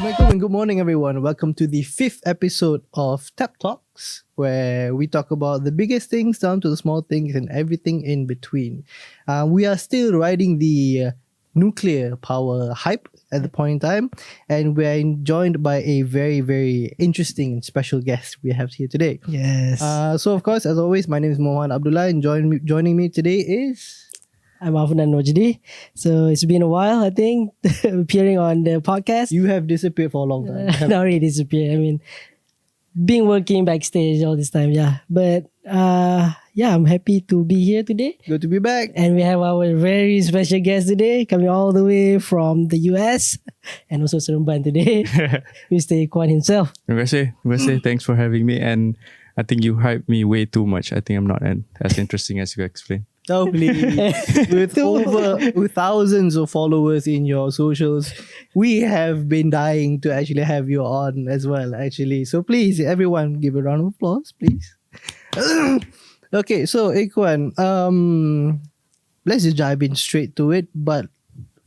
Assalamualaikum and good morning, everyone. Welcome to the 5th episode of Tap Talks, where we talk about the biggest things down to the small things and everything in between. We are still riding the nuclear power hype at the point in time, and we're joined by a very, very interesting and special guest we have here today. Yes. So, of course, as always, my name is Mohan Abdullah, and joining me today is... I'm Afnan Nojdi. So it's been a while, I think, appearing on the podcast. You have disappeared for a long time. Not really disappeared. I mean, been working backstage all this time, yeah. But yeah, I'm happy to be here today. Good to be back. And we have our very special guest today, coming all the way from the US and also Seremban today, Mr. Ikhwan himself. Terima kasih. Thanks for having me. And I think you hyped me way too much. I think I'm not as interesting as you explained. Oh, please. with thousands of followers in your socials, we have been dying to actually have you on as well, actually. So please, everyone, give a round of applause, please. Okay, so Ikhwan, let's just dive in straight to it. But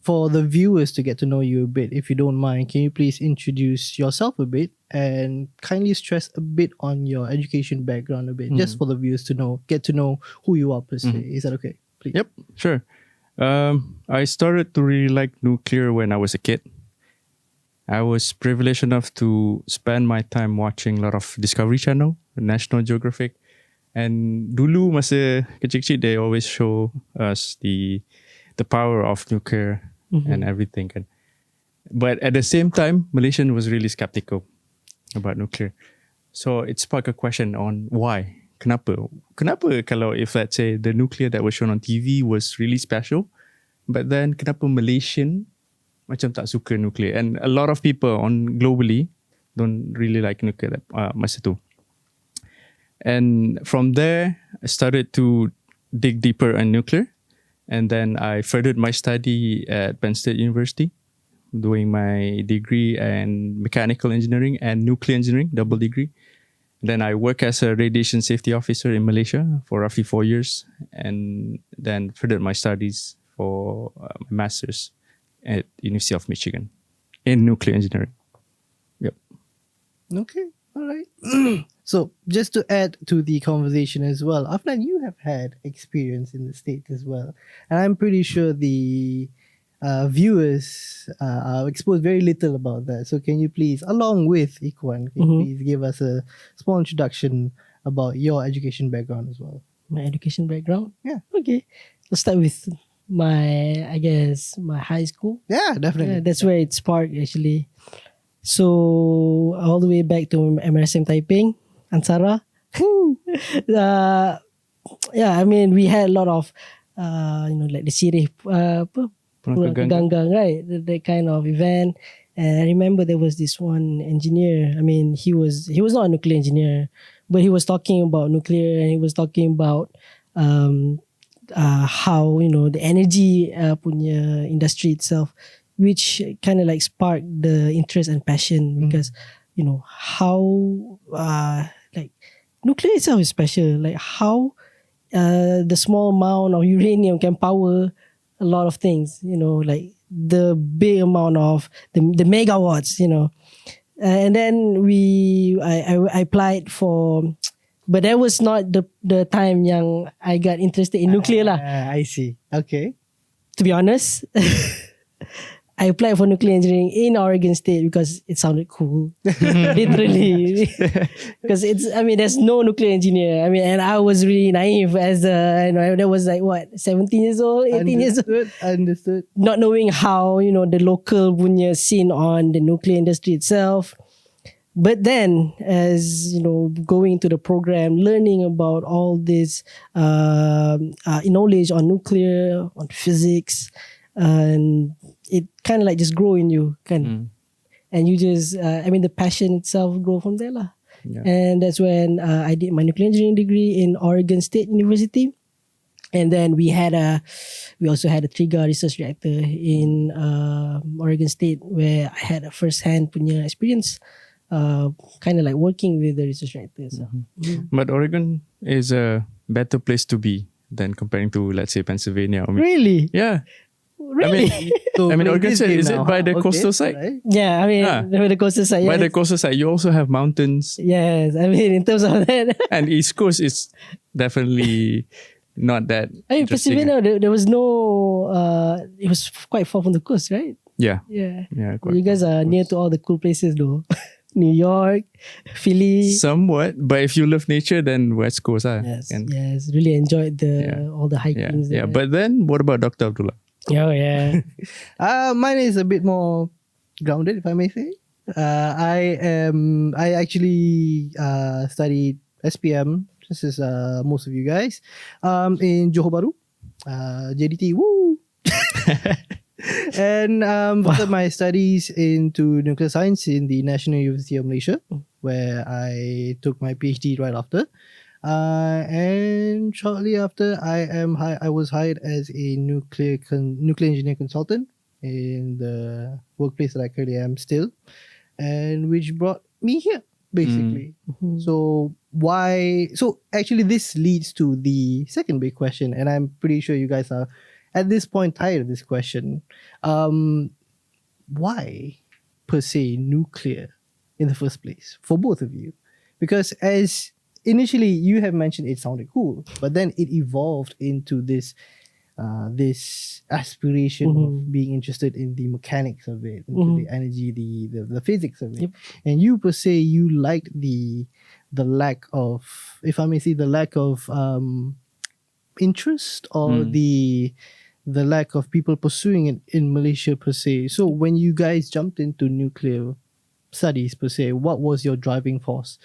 for the viewers to get to know you a bit, if you don't mind, can you please introduce yourself a bit and kindly stress a bit on your education background a bit, just for the viewers to get to know who you are per se. Is that okay? Please. Yep, sure. I started to really like nuclear when I was a kid. I was privileged enough to spend my time watching a lot of Discovery Channel, National Geographic. And dulu masa kecil-kecil, they always show us the power of nuclear and everything. Kan. But at the same time, Malaysian was really skeptical about nuclear. So it sparked a question on why. Kenapa kalau if let's say the nuclear that was shown on TV was really special, but then kenapa Malaysian macam tak suka nuclear? And a lot of people globally don't really like nuclear masa tu. And from there, I started to dig deeper on nuclear. And then I furthered my study at Penn State University, doing my degree in mechanical engineering and nuclear engineering, double degree. Then I work as a radiation safety officer in Malaysia for roughly 4 years, and then furthered my studies for my master's at University of Michigan in nuclear engineering. Yep. Okay, all right. So just to add to the conversation as well, Afnan, you have had experience in the States as well. And I'm pretty sure the viewers are exposed very little about that. So can you please, along with Ikhwan, please give us a small introduction about your education background as well? My education background? Yeah. Okay. Let's start with my high school. Yeah, definitely. Yeah, that's where it sparked actually. So all the way back to MRSM Taiping, Ansara. Yeah, I mean we had a lot of like the sirih Ganggang, right? That kind of event. And I remember there was this one engineer. I mean, he was not a nuclear engineer, but he was talking about nuclear, and he was talking about how the energy punya industry itself, which kind of like sparked the interest and passion because how like nuclear itself is special. Like how the small amount of uranium can power a lot of things. Like the big amount of the megawatts. And then I applied for, but that was not the time yang I got interested in nuclear lah. I see. Okay. To be honest. I applied for nuclear engineering in Oregon State because it sounded cool, literally. Because there's no nuclear engineer. And I was really naive as that was like 17 years old, 18 years old. Understood. Not knowing how, the local punya scene on the nuclear industry itself. But then, as going to the program, learning about all this knowledge on nuclear, on physics, and it kind of like just grow in you, and you just the passion itself grow from there lah. Yeah. And that's when I did my nuclear engineering degree in Oregon State University, and then we also had a Triga research reactor in Oregon State, where I had a first-hand punya experience, kind of like working with the research reactors. But Oregon is a better place to be than comparing to, let's say, Pennsylvania. Really? Yeah. Really? So I mean, play Organ this said, game is it now, by huh? the Okay, coastal side? right? Yeah, I mean, Ah. the coastal side. By Yeah, the coastal side, you also have mountains, yes, I mean, in terms of that. and East Coast is definitely not that I mean, interesting. Pacific, there was no. It was quite far from the coast, right? Yeah, Yeah. yeah. You guys are near to all the cool places, though. New York, Philly. Somewhat, but if you love nature, then West Coast, Yes, and yes. Really enjoyed Yeah. all the yeah, hikings. yeah. there. But then, what about Dr. Abdullah? Oh yeah. Mine is a bit more grounded, if I may say. I actually studied SPM, just as most of you guys, in Johor Bahru, JDT. Woo! And after my studies into nuclear science in the National University of Malaysia, where I took my PhD right after. And shortly after, I was hired as a nuclear engineer consultant in the workplace that I currently am still, and which brought me here basically. So why? So actually, this leads to the second big question, and I'm pretty sure you guys are at this point tired of this question. Why per se nuclear in the first place for both of you? Because as initially you have mentioned it sounded cool, but then it evolved into this aspiration of being interested in the mechanics of it, into the energy, the physics of it. Yep. And you per se, you liked the lack of, if I may say, the lack of interest or the lack of people pursuing it in Malaysia per se. So when you guys jumped into nuclear studies per se, what was your driving force?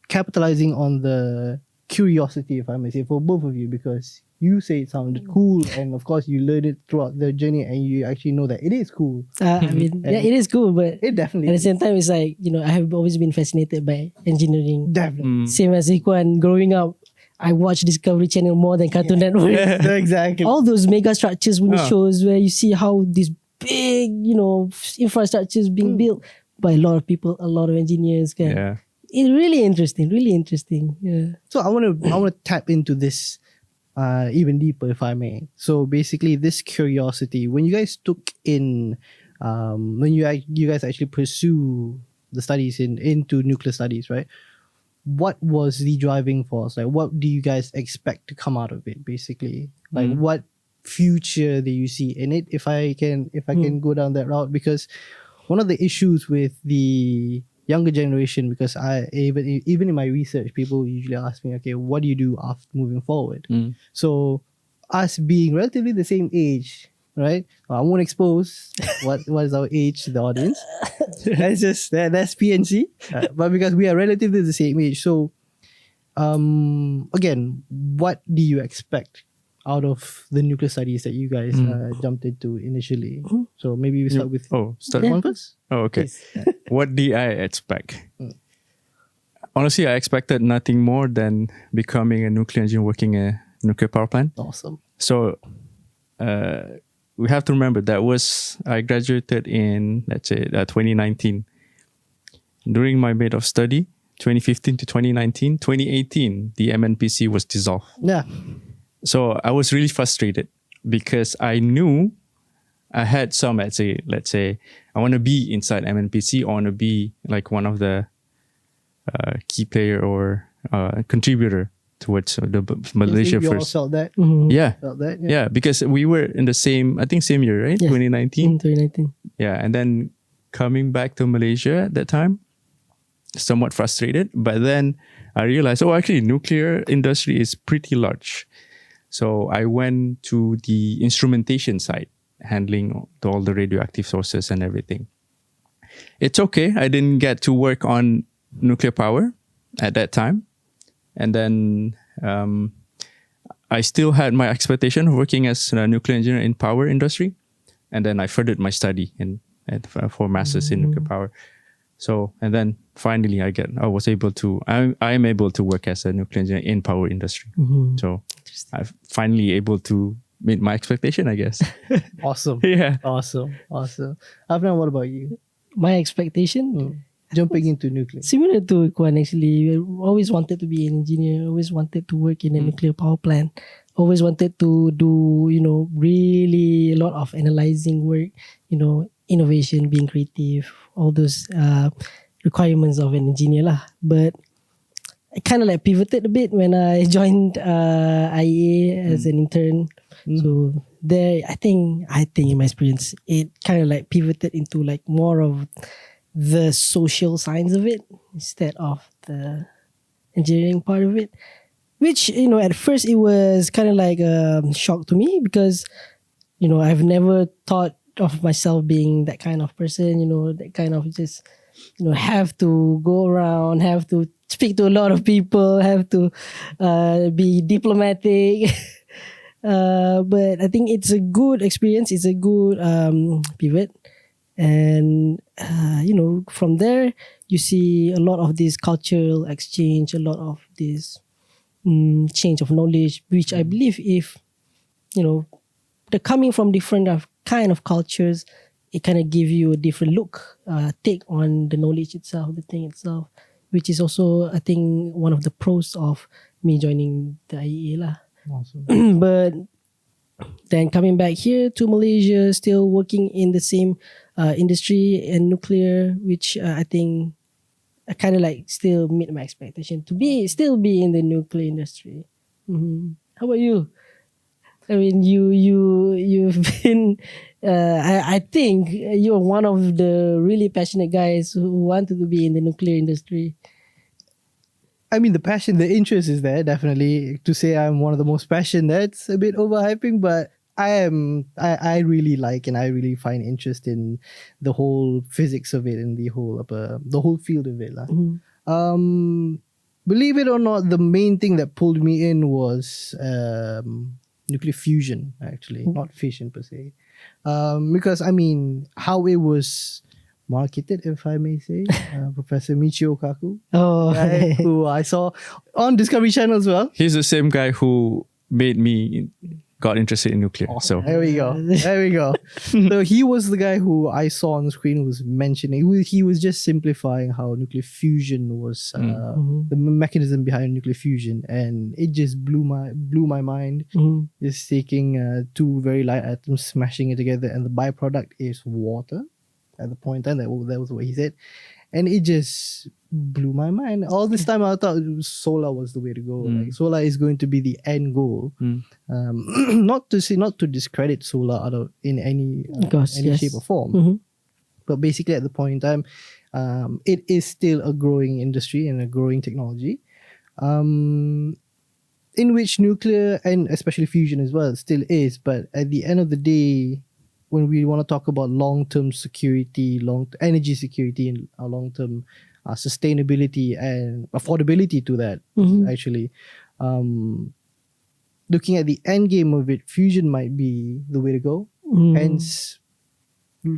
Capitalizing on the curiosity, if I may say, for both of you, because you say it sounded cool, and of course you learned it throughout the journey, and you actually know that it is cool. I mean, yeah, it is cool, but It definitely at the is. same time, it's like, I have always been fascinated by engineering. Definitely. Same as Ikhwan, growing up, I watched Discovery Channel more than Cartoon Network. Exactly. All those mega structures when it Oh. shows where you see how these big, infrastructures being built by a lot of people, a lot of engineers. Kan. Yeah. It's really interesting, really interesting. Yeah. So I want to tap into this even deeper, if I may. So basically, this curiosity, when you guys took in, when you guys actually pursue the studies into nuclear studies, right? What was the driving force? Like, what do you guys expect to come out of it? Basically, like what future do you see in it? If I can go down that route, because one of the issues with the younger generation, because I even in my research, people usually ask me, okay, what do you do after moving forward? So us being relatively the same age, right? I won't expose what is our age to the audience. That's just that's PNC. But because we are relatively the same age, so again, what do you expect out of the nuclear studies that you guys jumped into initially? So maybe we start with Start one first. Oh, okay. Please. What did I expect? Honestly, I expected nothing more than becoming a nuclear engineer working a nuclear power plant. Awesome. So we have to remember I graduated in, let's say, 2019. During my bit of study, 2015 to 2019, 2018, the MNPC was dissolved. Yeah. So I was really frustrated because I knew I had some, let's say, I want to be inside MNPC. I want to be like one of the key player or contributor towards the Malaysia You all first. felt that. Yeah. Felt that. Yeah, because we were in the same year, right? Yes. 2019. 2019. Yeah, and then coming back to Malaysia at that time, somewhat frustrated. But then I realized, actually, nuclear industry is pretty large. So I went to the instrumentation side, handling all the radioactive sources and everything. It's okay. I didn't get to work on nuclear power at that time. And then I still had my expectation of working as a nuclear engineer in power industry. And then I furthered my study for masters in nuclear power. So, and then finally I am able to work as a nuclear engineer in power industry. So I'm finally able to meet my expectation, I guess. Awesome. Yeah. Awesome. Afnan, what about you? My expectation, Jumping into nuclear. similar to Ikhwan actually. I always wanted to be an engineer, always wanted to work in a nuclear power plant. always wanted to do, really a lot of analyzing work, innovation, being creative, all those requirements of an engineer lah. But I kind of like pivoted a bit when I joined IEA as an intern. So there, I think in my experience, it kind of like pivoted into like more of the social science of it instead of the engineering part of it. Which, at first it was kind of like a shock to me because, I've never thought of myself being that kind of person, that kind of just, have to go around, have to speak to a lot of people, have to be diplomatic. But I think it's a good experience. It's a good pivot. And, from there, you see a lot of this cultural exchange, a lot of this change of knowledge, which I believe if, they're coming from different kind of cultures, it kind of give you a different look, take on the knowledge itself, the thing itself, which is also, I think, one of the pros of me joining the IEA lah. Awesome. But then coming back here to Malaysia, still working in the same industry and nuclear, which I think I kind of like still meet my expectation to still be in the nuclear industry. How about you? I mean, you've been. I think you're one of the really passionate guys who wanted to be in the nuclear industry. I mean, the passion, the interest is there, definitely. To say I'm one of the most passionate, that's a bit overhyping, but I really like and I really find interest in the whole physics of it and the whole field of it. Believe it or not, the main thing that pulled me in was nuclear fusion, actually, not fission per se. Because, I mean, how it was marketed, if I may say, Professor Michio Kaku, right, who I saw on Discovery Channel as well. He's the same guy who made me got interested in nuclear. Awesome. So there we go. So he was the guy who I saw on the screen who was mentioning, he was just simplifying how nuclear fusion was, the mechanism behind nuclear fusion, and it just blew my mind. Just taking two very light atoms, smashing it together, and the byproduct is water. At the point in time, that was what he said, and it just blew my mind. All this time I thought solar was the way to go. Like, solar is going to be the end goal. Not to discredit solar in any shape or form, but basically at the point in time, it is still a growing industry and a growing technology, in which nuclear and especially fusion as well still is. But at the end of the day, when we want to talk about long-term security, energy security, and long-term sustainability and affordability to that, actually, looking at the end game of it, fusion might be the way to go. Hence,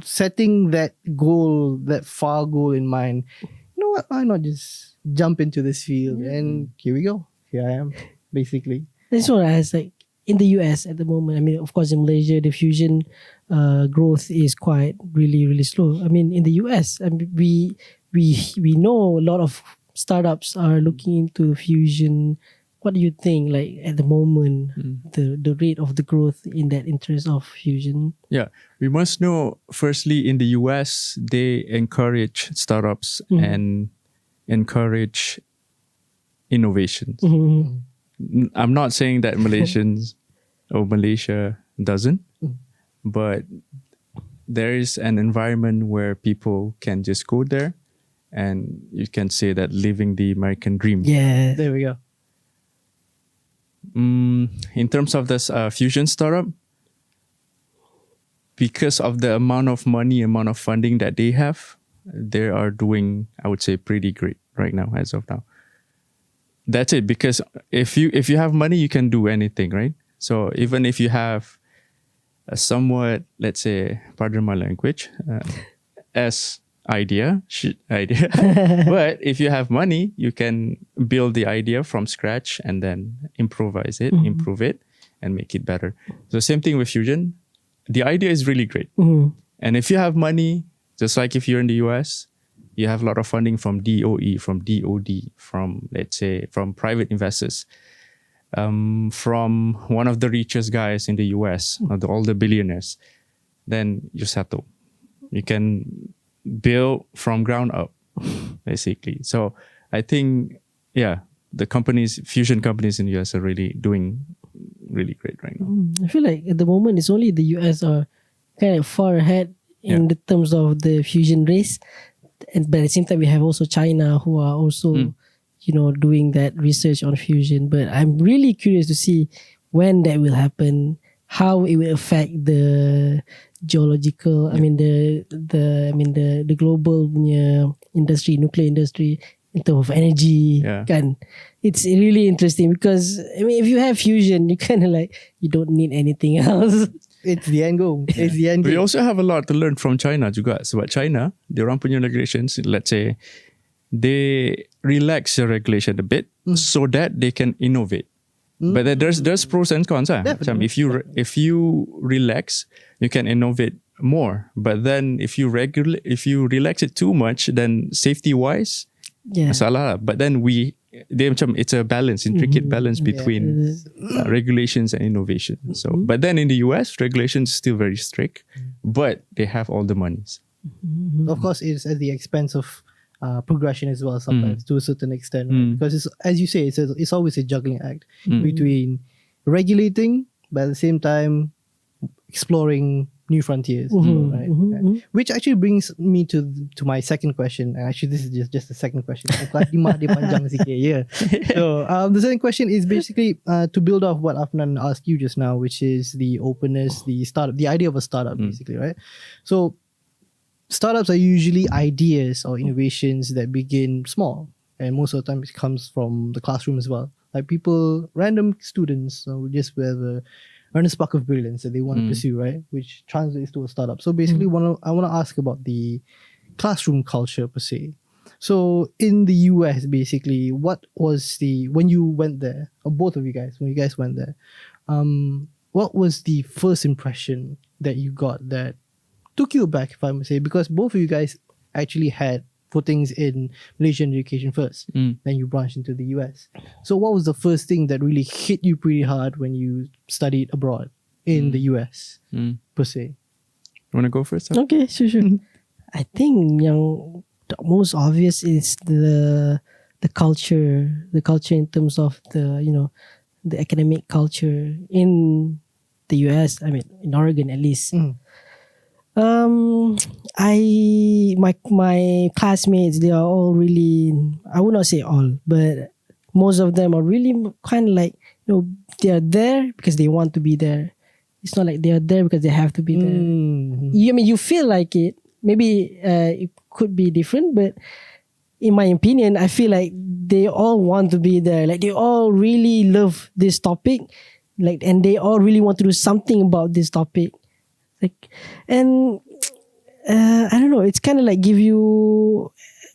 setting that goal, that far goal in mind, you know what, why not just jump into this field? And here we go. Here I am, basically. That's what I was like. In the US at the moment, I mean, of course, in Malaysia, the fusion growth is quite really slow. I mean, in the US, I mean, we know a lot of startups are looking into fusion. What do you think, like at the moment, the rate of the growth in that interest of fusion? Yeah, we must know. Firstly, in the US, they encourage startups and encourage innovations. I'm not saying that Malaysia doesn't, but there is an environment where people can just go there and you can say that living the American dream. Yeah. There we go. In terms of this fusion startup, because of the amount of money, amount of funding that they have, they are doing, I would say, pretty great right now, as of now. That's it. Because if you have money, you can do anything, right? So even if you have a somewhat, let's say, pardon my language, idea, but if you have money, you can build the idea from scratch and then improvise it, improve it, and make it better. So same thing with fusion. The idea is really great, and if you have money, just like if you're in the US. You have a lot of funding from DOE, from DOD, from, let's say, from private investors. from one of the richest guys in the US, all the billionaires, then you settle. You can build from ground up, basically. So I think, the fusion companies in the US are really doing really great right now. I feel like at the moment it's only the US are kind of far ahead in the terms of the fusion race, but at the same time we have also China who are also doing that research on fusion. But I'm really curious to see when that will happen, how it will affect the geological, the global punya industry, nuclear industry, in terms of energy. Kan? It's really interesting because if you have fusion, you kind of like, you don't need anything else. It's the end goal. It's the end We goal. also have a lot to learn from China juga. Sebab China, diorang punya regulations, let's say, they relax the regulation a bit so that they can innovate. But then there's pros and cons. Macam if you relax, you can innovate more. But then if you relax it too much, then safety wise, masalah. But then it's a balance, intricate balance between regulations and innovation. So, but then in the US, regulations is still very strict, but they have all the monies. Of course, it's at the expense of progression as well sometimes to a certain extent, right? Because it's, as you say, it's always a juggling act between regulating, but at the same time exploring new frontiers, right? Which actually brings me to my second question. And actually, this is just the second question. Mukadimah dia panjang sikit, So the second question is basically to build off what Afnan asked you just now, which is the openness, the startup, the idea of a startup, basically, right? So startups are usually ideas or innovations that begin small, and most of the time it comes from the classroom as well. Like random students, just with a random spark of brilliance that they want to pursue, right? Which translates to a startup. So basically, I want to ask about the classroom culture per se. So in the US, basically, what was when you went there, or both of you guys, when you guys went there, what was the first impression that you got that took you back, if I may say, because both of you guys actually had footings in Malaysian education first, then you branched into the US. So what was the first thing that really hit you pretty hard when you studied abroad in the US, per se? You want to go first? Okay, sure. I think the most obvious is the culture in terms of the academic culture in the US. I mean, in Oregon at least. My classmates, they are all really, I would not say all, but most of them are really kind of like, they are there because they want to be there. It's not like they are there because they have to be there. You feel like it. Maybe it could be different, but in my opinion, I feel like they all want to be there. Like they all really love this topic, and they all really want to do something about this topic. I don't know, it's kind of like give you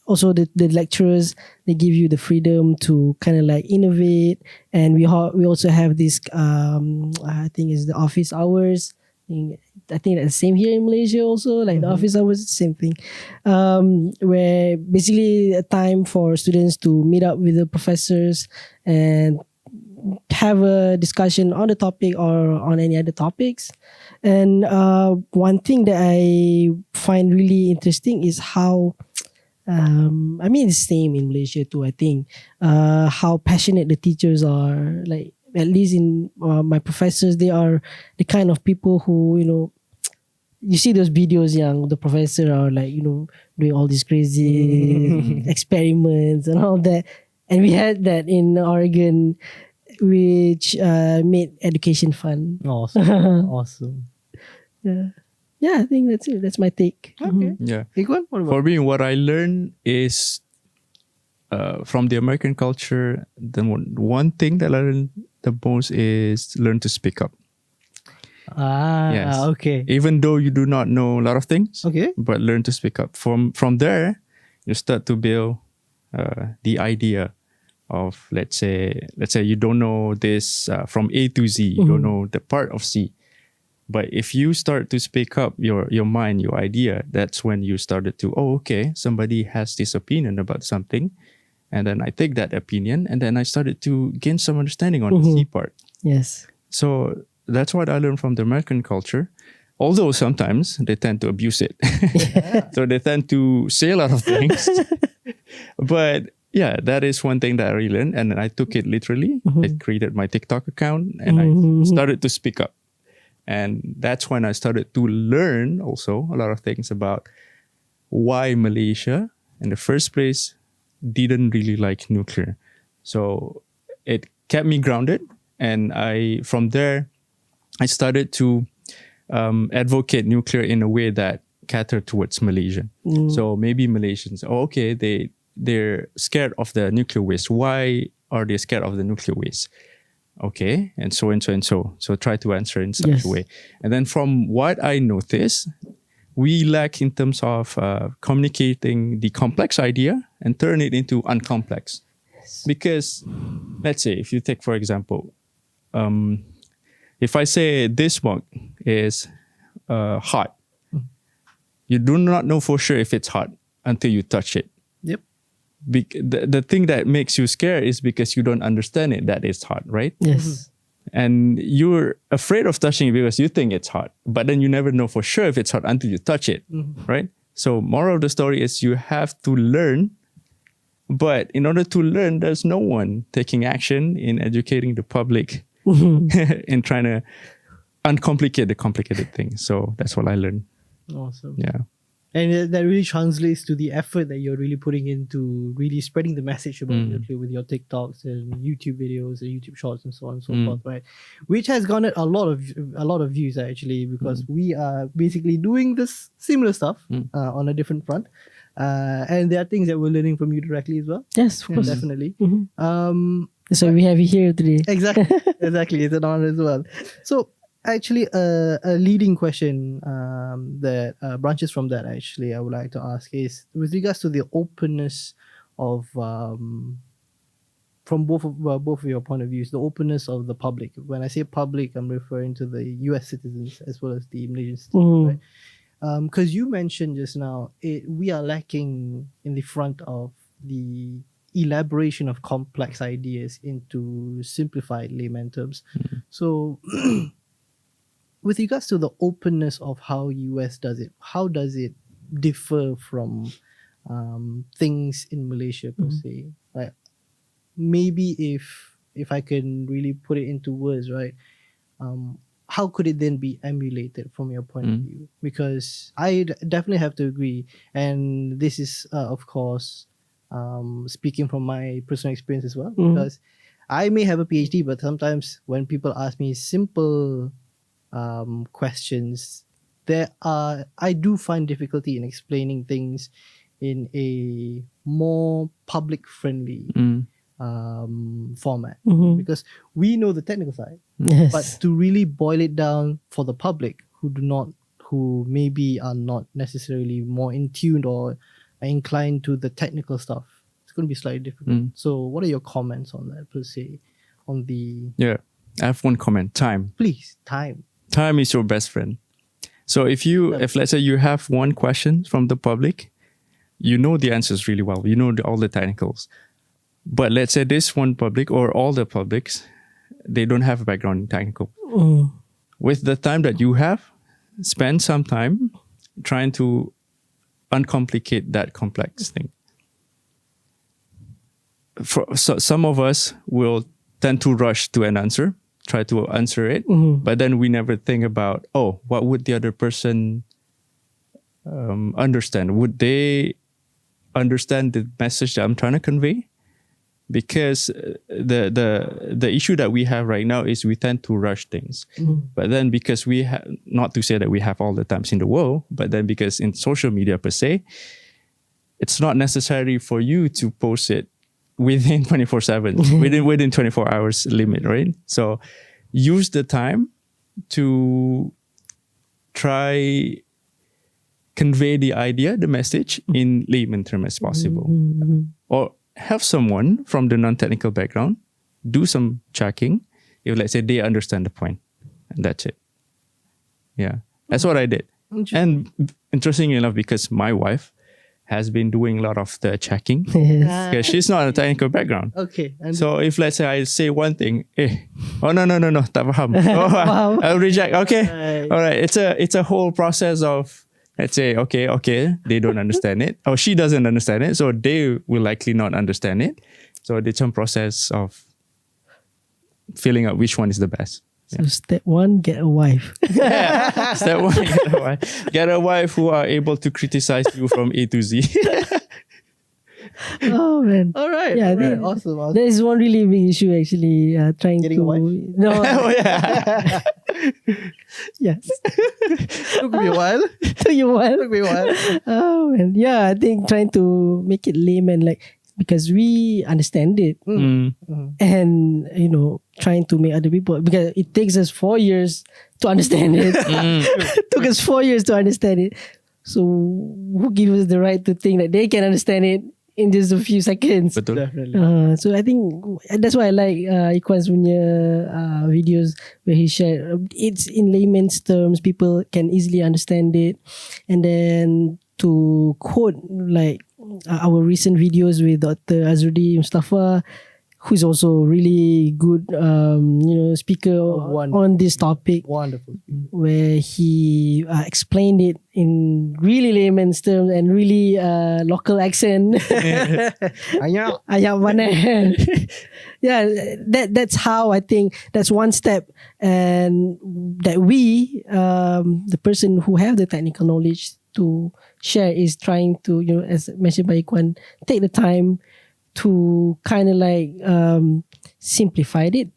also the lecturers, they give you the freedom to kind of like innovate. And we also have this I think it's the office hours. I think that's the same here in Malaysia also, like the office hours, same thing, where basically a time for students to meet up with the professors and have a discussion on the topic or on any other topics. And one thing that I find really interesting is how, it's the same in Malaysia too, I think, how passionate the teachers are. Like, at least in my professors, they are the kind of people who, you see those videos, the professor are like, doing all these crazy experiments and all that. And we had that in Oregon, which made education fun. Awesome. Yeah, I think that's it. That's my take. Okay. Yeah. Ikhwan, what about For me, what I learned is from the American culture, the one thing that I learned the most is learn to speak up. Okay. Even though you do not know a lot of things, Okay. but learn to speak up. From there, you start to build the idea of, let's say you don't know this from A to Z, you don't know the part of C. But if you start to speak up your mind, your idea, that's when you started to, somebody has this opinion about something. And then I take that opinion and then I started to gain some understanding on the C part. Yes. So that's what I learned from the American culture. Although sometimes they tend to abuse it. So they tend to say a lot of things. But yeah, that is one thing that I really learned. And I took it literally. I created my TikTok account and I started to speak up. And that's when I started to learn also a lot of things about why Malaysia in the first place didn't really like nuclear. So it kept me grounded. And from there, I started to advocate nuclear in a way that catered towards Malaysia. So maybe Malaysians, they're scared of the nuclear waste. Why are they scared of the nuclear waste? Okay, and so and so and so. So try to answer in such a way. And then from what I noticed, we lack in terms of communicating the complex idea and turn it into uncomplex. Because let's say if you take, for example, if I say this mug is hot, you do not know for sure if it's hot until you touch it. Yep. The thing that makes you scared is because you don't understand it that it's hot, right? Yes. And you're afraid of touching it because you think it's hot, but then you never know for sure if it's hot until you touch it, right? So moral of the story is you have to learn, but in order to learn, there's no one taking action in educating the public in trying to uncomplicate the complicated things. So that's what I learned. Awesome. Yeah. And that really translates to the effort that you're really putting into really spreading the message about nuclear with your TikToks and YouTube videos and YouTube shorts and so on and so forth, right? Which has garnered a lot of views actually, because we are basically doing this similar stuff on a different front, and there are things that we're learning from you directly as well. Yes, of course. Definitely. So we have you here today. Exactly. It's an honor as well. So actually, a leading question that branches from that, actually, I would like to ask is with regards to the openness of, from both of your point of views, the openness of the public. When I say public, I'm referring to the US citizens as well as the Malaysian citizens, right? Because you mentioned just now, we are lacking in the front of the elaboration of complex ideas into simplified layman terms. So with regards to the openness of how US does it, how does it differ from things in Malaysia per se? Like maybe if I can really put it into words, right? How could it then be emulated from your point of view? Because I definitely have to agree, and this is of course speaking from my personal experience as well, because I may have a PhD, but sometimes when people ask me simple questions, I do find difficulty in explaining things in a more public friendly format, because we know the technical side, but to really boil it down for the public who maybe are not necessarily more in tune or are inclined to the technical stuff, it's going to be slightly difficult. So what are your comments on that per se? On the I have one comment. Time is your best friend. So if let's say you have one question from the public, you know the answers really well, you know all the technicals, but let's say this one public or all the publics, they don't have a background in technical. With the time that you have, spend some time trying to uncomplicate that complex thing. So some of us will tend to rush to an answer, try to answer it, but then we never think about, what would the other person understand? Would they understand the message that I'm trying to convey? Because the issue that we have right now is we tend to rush things. But then because we have, not to say that we have all the times in the world, but then because in social media per se, it's not necessary for you to post it within 24/7, within 24 hours limit, right? So use the time to try convey the idea, the message in layman terms as possible. Or have someone from the non-technical background do some checking if let's say they understand the point, and that's it. Yeah, that's what I did. And interestingly enough, because my wife has been doing a lot of the checking. Yes. Because she's not a technical background. Okay. And So if let's say I say one thing, oh no, tak faham. Oh, I'll reject. Okay, Right. all right. It's a whole process of, let's say, okay, they don't understand it, or she doesn't understand it, so they will likely not understand it. So it's some process of filling out which one is the best. So step 1, get a wife. Step one, get a wife who are able to criticize you from A to Z. Oh man. all right. Yeah, I all right. think Awesome. There is one really big issue actually. Trying Getting to a wife? no. Oh yeah. Yes. Took me a while. So you want? Took me a while. Oh man. Yeah, I think trying to make it layman, like, because we understand it, and trying to make other people, because it takes us 4 years to understand it. Took us 4 years to understand it. So who gives us the right to think that they can understand it in just a few seconds? Betul. Definitely. So I think that's why I like Ikhwan's punya videos where he shared it's in layman's terms, people can easily understand it. And then to quote like our recent videos with Dr. Azrudi Mustafa, who's also really good speaker on this topic, Wonderful. where he explained it in really layman's terms and really local accent. Anya. Ayam panen. Yeah, that's how I think that's one step, and that we, the person who have the technical knowledge to share, is trying to, as mentioned by Ikhwan, take the time to kind of like simplify it,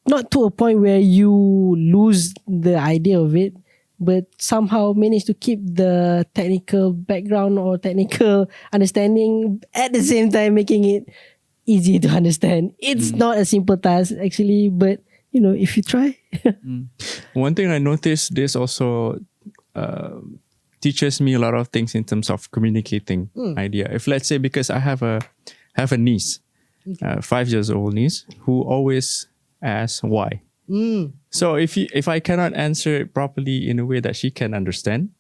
not to a point where you lose the idea of it, but somehow manage to keep the technical background or technical understanding at the same time, making it easy to understand. It's not a simple task actually, but if you try. One thing I noticed, this also teaches me a lot of things in terms of communicating idea. If let's say, because I have a niece, 5 years old niece, who always asks why. So if I cannot answer it properly in a way that she can understand,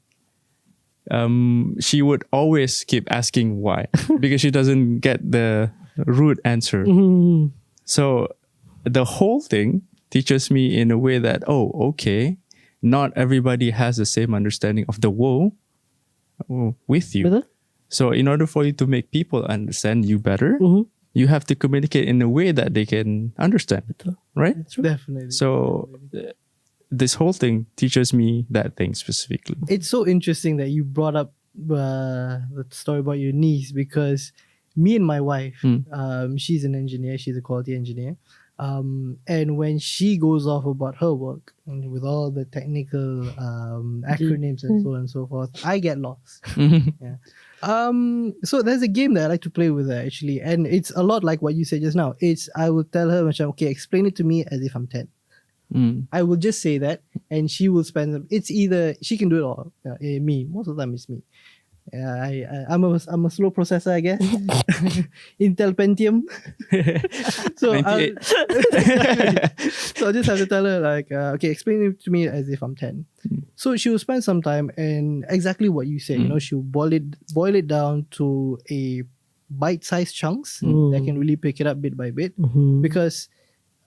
she would always keep asking why, because she doesn't get the root answer. So the whole thing teaches me in a way that, okay, not everybody has the same understanding of the world with you. Betul? So in order for you to make people understand you better, you have to communicate in a way that they can understand. Betul. Right? Definitely. So this whole thing teaches me that thing specifically. It's so interesting that you brought up the story about your niece, because me and my wife, she's an engineer, she's a quality engineer. And when she goes off about her work and with all the technical acronyms and so on and so forth, I get lost. Yeah. So there's a game that I like to play with her actually, and it's a lot like what you said just now. I will tell her, okay, explain it to me as if I'm 10. I will just say that, and she will spend. It's either she can do it or me. Most of the time, it's me. I'm a slow processor, I guess. Intel Pentium. So so I just have to tell her like, okay, explain it to me as if I'm 10. So she will spend some time, and exactly what you said. She'll boil it down to a bite-sized chunks that can really pick it up bit by bit, because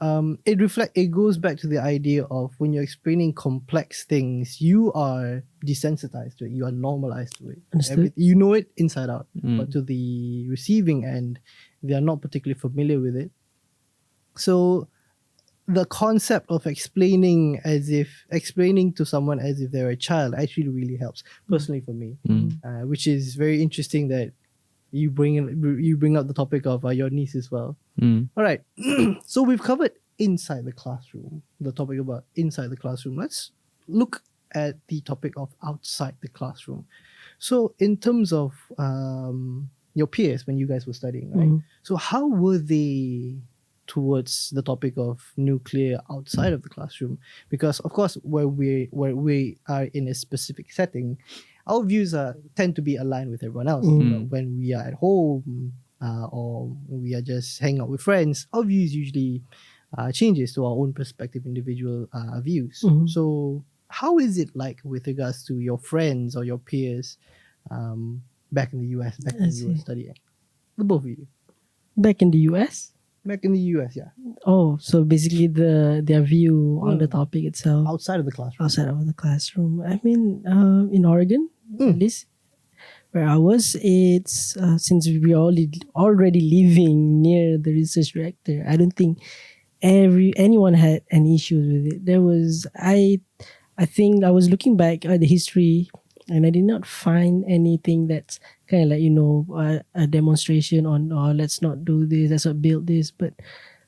it goes back to the idea of when you're explaining complex things, you are desensitized to it, you are normalized to it. You know it inside out, but to the receiving end, they are not particularly familiar with it. So the concept of explaining to someone as if they're a child actually really helps, personally for me, which is very interesting that you bring up the topic of your niece as well. All right. So we've covered inside the classroom, the topic about inside the classroom. Let's look at the topic of outside the classroom. So in terms of your peers when you guys were studying, right? So how were they towards the topic of nuclear outside of the classroom? Because of course, where we are in a specific setting, our views tend to be aligned with everyone else. But when we are at home or we are just hanging out with friends, our views usually changes to our own perspective, individual views. So how is it like with regards to your friends or your peers back in the US, back in I the see. US studying? The both of you. Back in the US. Back in the US, yeah. Oh, so basically their view on the topic itself Outside of the classroom. outside of the classroom. I mean, in Oregon, at least where I was, it's since we are already living near the research reactor. I don't think anyone had any issues with it. There was I think I was looking back at the history, and I did not find anything that's kind of like a demonstration on, oh, let's not do this, let's not build this. But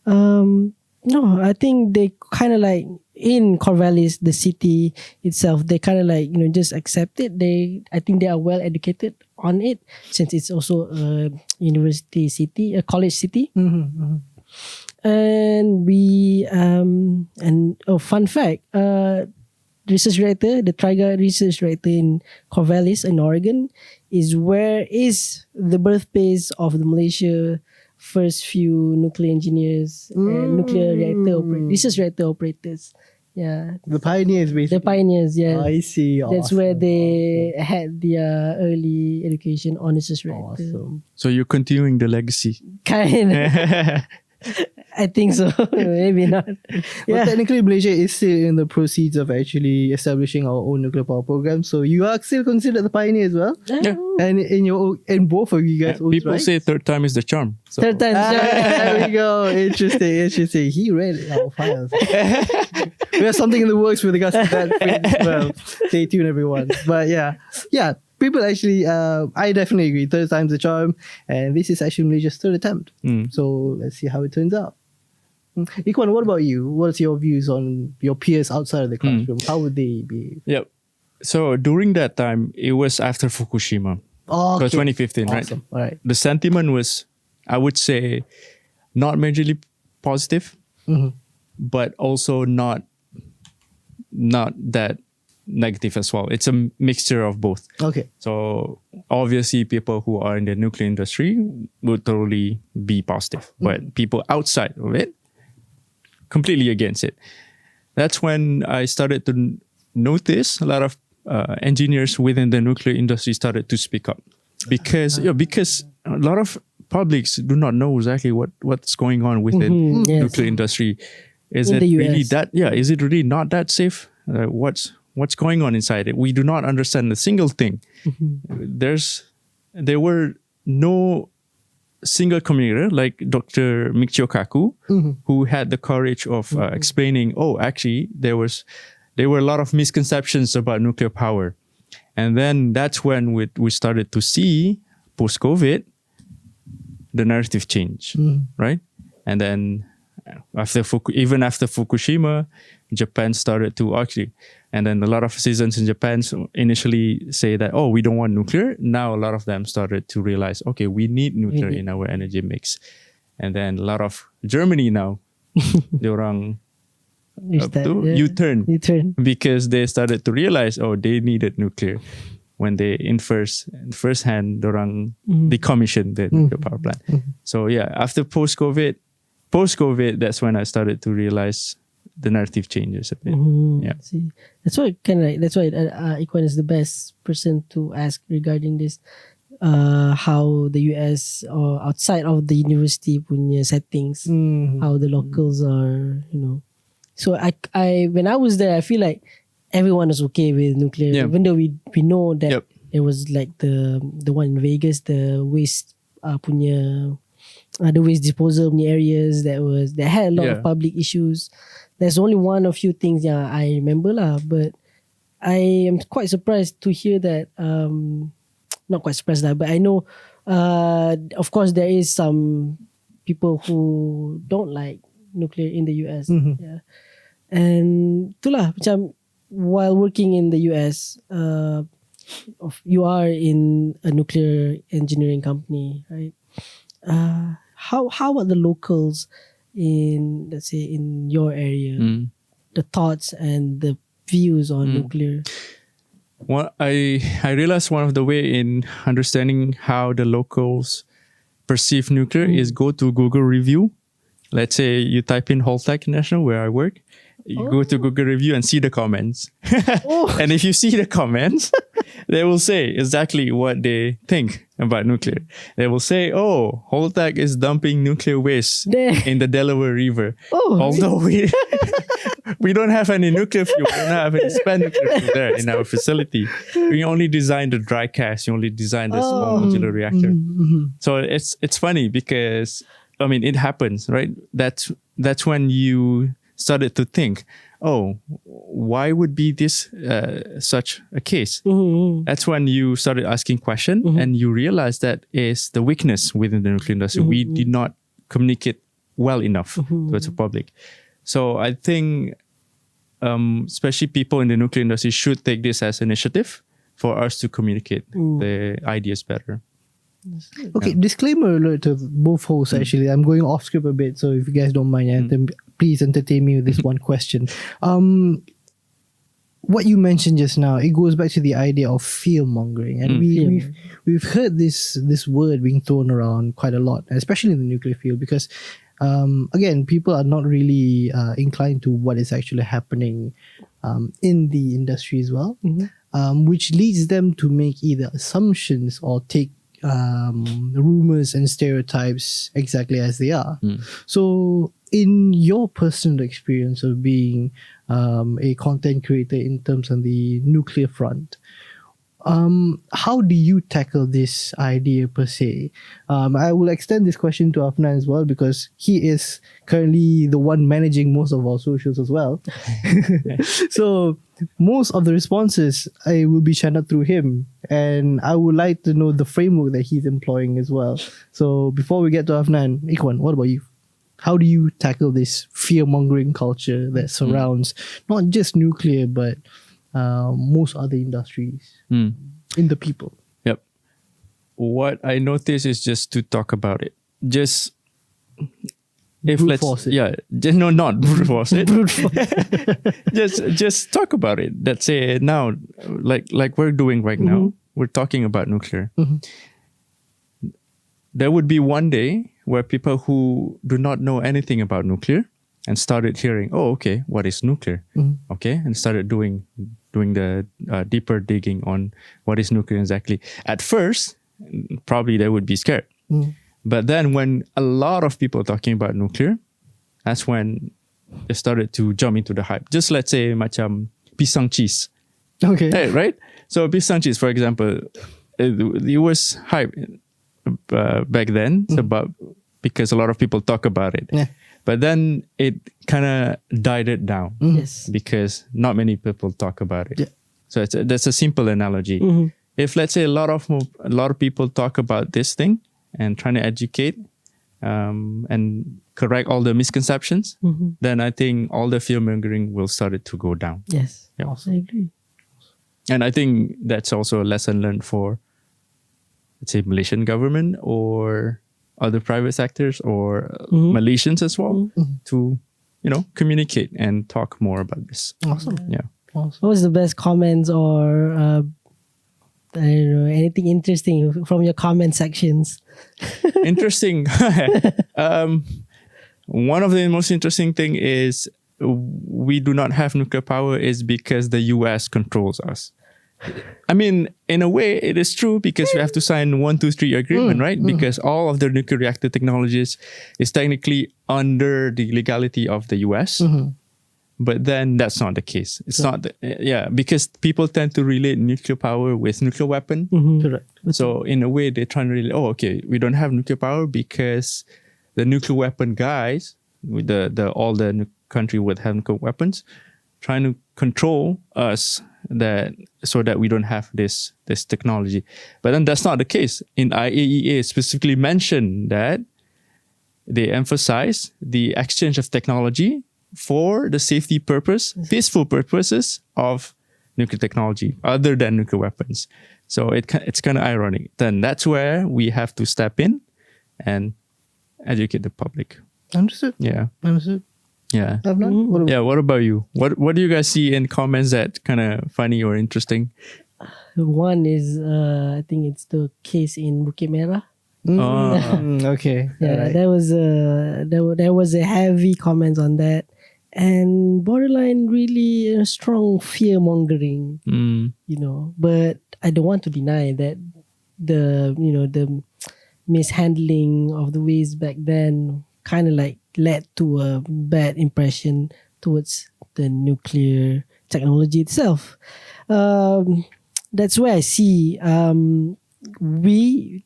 no, I think they kind of like in Corvallis, the city itself, they kind of like just accept it. I think they are well educated on it, since it's also a university city, a college city. And we fun fact, research reactor, the Triga research reactor in Corvallis in Oregon is where is the birthplace of the Malaysia first few nuclear engineers and nuclear research reactor operators. Yeah. The pioneers, basically. The pioneers, yeah. I see. That's where they had their early education on research reactor. Awesome. So you're continuing the legacy. Kind of. I think so. Maybe not. Well, Yeah. technically, Malaysia is still in the proceeds of actually establishing our own nuclear power program. So you are still considered the pioneer as well. Yeah. And in both of you guys, People right? say third time is the charm. So. Third time. There we go. Interesting. He read our files. We have something in the works with regards to that as well. Stay tuned, everyone. But yeah. People actually, I definitely agree. Third time's the charm, and this is actually Malaysia's third attempt. So let's see how it turns out. Ikhwan, what about you? What's your views on your peers outside of the classroom? How would they behave? Yep. So during that time, it was after Fukushima. Oh, So okay. 2015, right? Awesome. All right. The sentiment was, I would say, not majorly positive, but also not that negative as well. It's a mixture of both. Okay. So obviously people who are in the nuclear industry would totally be positive, but people outside of it, completely against it. That's when I started to notice a lot of engineers within the nuclear industry started to speak up because a lot of publics do not know exactly what's going on within Yes. nuclear industry. Is In it the really US. that? Yeah, is it really not that safe? What's going on inside it? We do not understand a single thing. There were no single communicator like Dr. Michio Kaku, who had the courage of explaining, actually there were a lot of misconceptions about nuclear power. And then that's when we started to see post-COVID, the narrative change, right? And then after Fukushima, Japan started to actually, and then a lot of citizens in Japan initially say that, we don't want nuclear. Now a lot of them started to realize, okay, we need nuclear in our energy mix. And then a lot of Germany now, diorang U-turn because they started to realize, they needed nuclear when they in first hand diorang decommissioned the nuclear power plant. So yeah, after post-COVID, that's when I started to realize the narrative changes a bit. Yeah. See, that's why Ikhwan is the best person to ask regarding this. How the US or outside of the university punya settings, how the locals are, So I when I was there, I feel like everyone was okay with nuclear, even though we know that it was like the one in Vegas, the waste punya. The waste disposal in the areas that had a lot of public issues. There's only one or few things I remember lah, but I am quite surprised to hear that. Not quite surprised lah, but I know, of course, there is some people who don't like nuclear in the US. Yeah, and itulah macam while working in the US, you are in a nuclear engineering company, right? How about the locals in, let's say, in your area, the thoughts and the views on nuclear? Well, I realized one of the way in understanding how the locals perceive nuclear is go to Google review. Let's say you type in Holtec International, where I work. You go to Google review and see the comments. And if you see the comments, they will say exactly what they think. about nuclear. They will say, "Oh, Holtec is dumping nuclear waste in the Delaware River." Oh. Although we don't have any nuclear fuel, we don't have any spent nuclear fuel there in our facility. We only designed the dry cast. We only designed the small modular reactor. So it's funny because it happens, right? That's when you started to think, oh, why would be this such a case? That's when you started asking questions and you realize that is the weakness within the nuclear industry. We did not communicate well enough towards the public. So I think especially people in the nuclear industry should take this as initiative for us to communicate the ideas better. Okay, disclaimer alert to both hosts actually. I'm going off script a bit, so if you guys don't mind, then please entertain me with this one question. What you mentioned just now, it goes back to the idea of fear mongering, and we've heard this word being thrown around quite a lot, especially in the nuclear field, because again, people are not really inclined to what is actually happening in the industry as well, which leads them to make either assumptions or take rumors and stereotypes exactly as they are. So in your personal experience of being a content creator in terms of the nuclear front, how do you tackle this idea per se? I will extend this question to Afnan as well, because he is currently the one managing most of our socials as well. So most of the responses will be channeled through him, and I would like to know the framework that he's employing as well. So before we get to Afnan, Ikhwan, what about you? How do you tackle this fear-mongering culture that surrounds not just nuclear, but most other industries in the people? Yep. What I notice is just to talk about it. Just if Brute let's force it. not brute force it. just talk about it. Let's say now, like we're doing right now, we're talking about nuclear. There would be one day where people who do not know anything about nuclear and started hearing, oh, okay, what is nuclear? Okay, and started doing the deeper digging on what is nuclear exactly. At first, probably they would be scared. But then when a lot of people talking about nuclear, that's when they started to jump into the hype. Just let's say macam pisang cheese. Okay. Hey, right? So pisang cheese, for example, it was hype back then. It's about because a lot of people talk about it. Yeah. But then it kind of died it down. Yes. Because not many people talk about it. Yeah. So that's a simple analogy. If let's say a lot of people talk about this thing and trying to educate and correct all the misconceptions, then I think all the fear mongering will start to go down. Yes. Yeah. I agree. And I think that's also a lesson learned for, let's say, Malaysian government or other private sectors or Malaysians as well to, communicate and talk more about this. Awesome. Yeah. Awesome. What was the best comments or I don't know, anything interesting from your comment sections? Interesting. One of the most interesting thing is we do not have nuclear power is because the US controls us. I mean, in a way, it is true because we have to sign 1, 2, 3 agreement, right? Because all of the nuclear reactor technologies is technically under the legality of the US. But then that's not the case. It's not, because people tend to relate nuclear power with nuclear weapon. Correct. So in a way, they're trying to relate, we don't have nuclear power because the nuclear weapon guys, with all the country would have nuclear weapons, trying to control us so that we don't have this technology. But then that's not the case. In IAEA specifically mentioned that they emphasize the exchange of technology for the safety purpose, peaceful purposes of nuclear technology other than nuclear weapons. So it's kind of ironic. Then that's where we have to step in and educate the public. Understood. Yeah. Understood. Yeah. Afnan, what about Yeah. What about you? What do you guys see in comments that kind of funny or interesting? One is, I think it's the case in Bukit Merah. Okay. Yeah, Alright. there was a heavy comments on that, and borderline really a strong fear mongering. But I don't want to deny that the mishandling of the waste back then kind of like led to a bad impression towards the nuclear technology itself. That's where I see we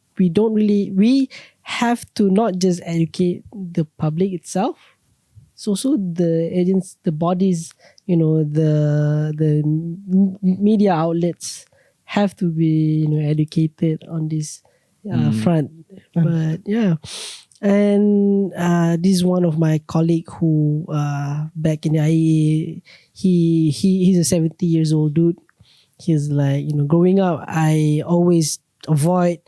have to not just educate the public itself. It's also the agents, the bodies, the media outlets have to be educated on this front. But yeah, and this is one of my colleague who back in the IEA, he's a 70 years old dude. He's like, growing up, I always avoid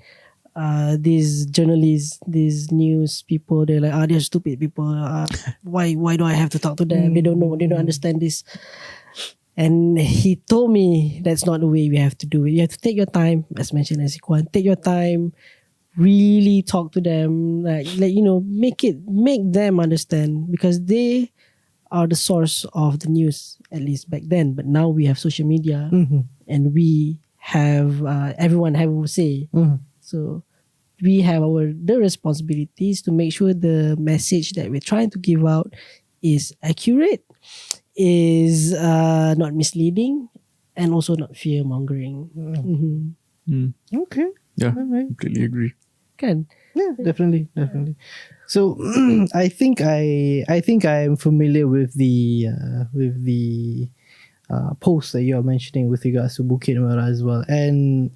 these journalists, these news people. They're like, they're stupid people. Why do I have to talk to them? They don't know. They don't understand this. And he told me that's not the way we have to do it. You have to take your time, as mentioned as Ikhwan. Take your time, really talk to them, like make them understand, because they are the source of the news, at least back then. But now we have social media, and we have everyone have a say. So we have the responsibilities to make sure the message that we're trying to give out is accurate, is not misleading, and also not fear mongering. Okay. Yeah, Alright. completely agree. Kan? Yeah, definitely. So I think I am familiar with the post that you are mentioning with regards to Bukit Merah as well, and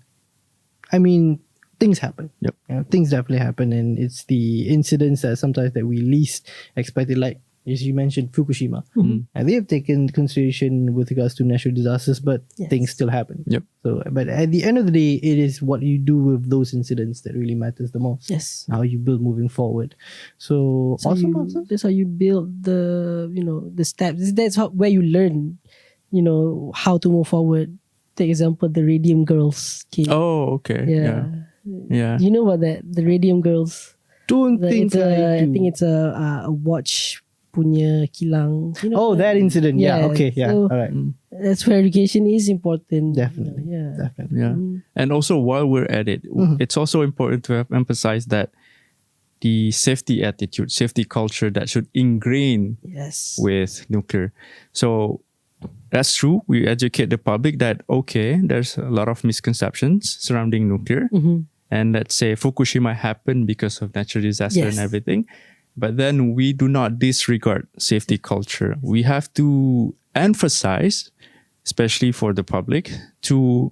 I mean, things happen. Yep. Things definitely happen, and it's the incidents that sometimes that we least expected, like as you mentioned, Fukushima, and they have taken consideration with regards to natural disasters, but things still happen. Yep. So, but at the end of the day, it is what you do with those incidents that really matters the most. Yes. How you build moving forward. So awesome. That's how you build the steps. That's where you learn, how to move forward. Take example, the Radium Girls case. Oh, okay. Yeah. You know about that? The Radium Girls. Don't think I think it's a watch punya kilang. That incident. Yeah. Okay. Yeah. So All right. that's where education is important. Definitely. Definitely. Yeah. And also, while we're at it, it's also important to emphasize that the safety attitude, safety culture that should ingrain with nuclear. So that's true. We educate the public that, okay, there's a lot of misconceptions surrounding nuclear. And let's say Fukushima happened because of natural disaster and everything. But then we do not disregard safety culture. We have to emphasize, especially for the public, to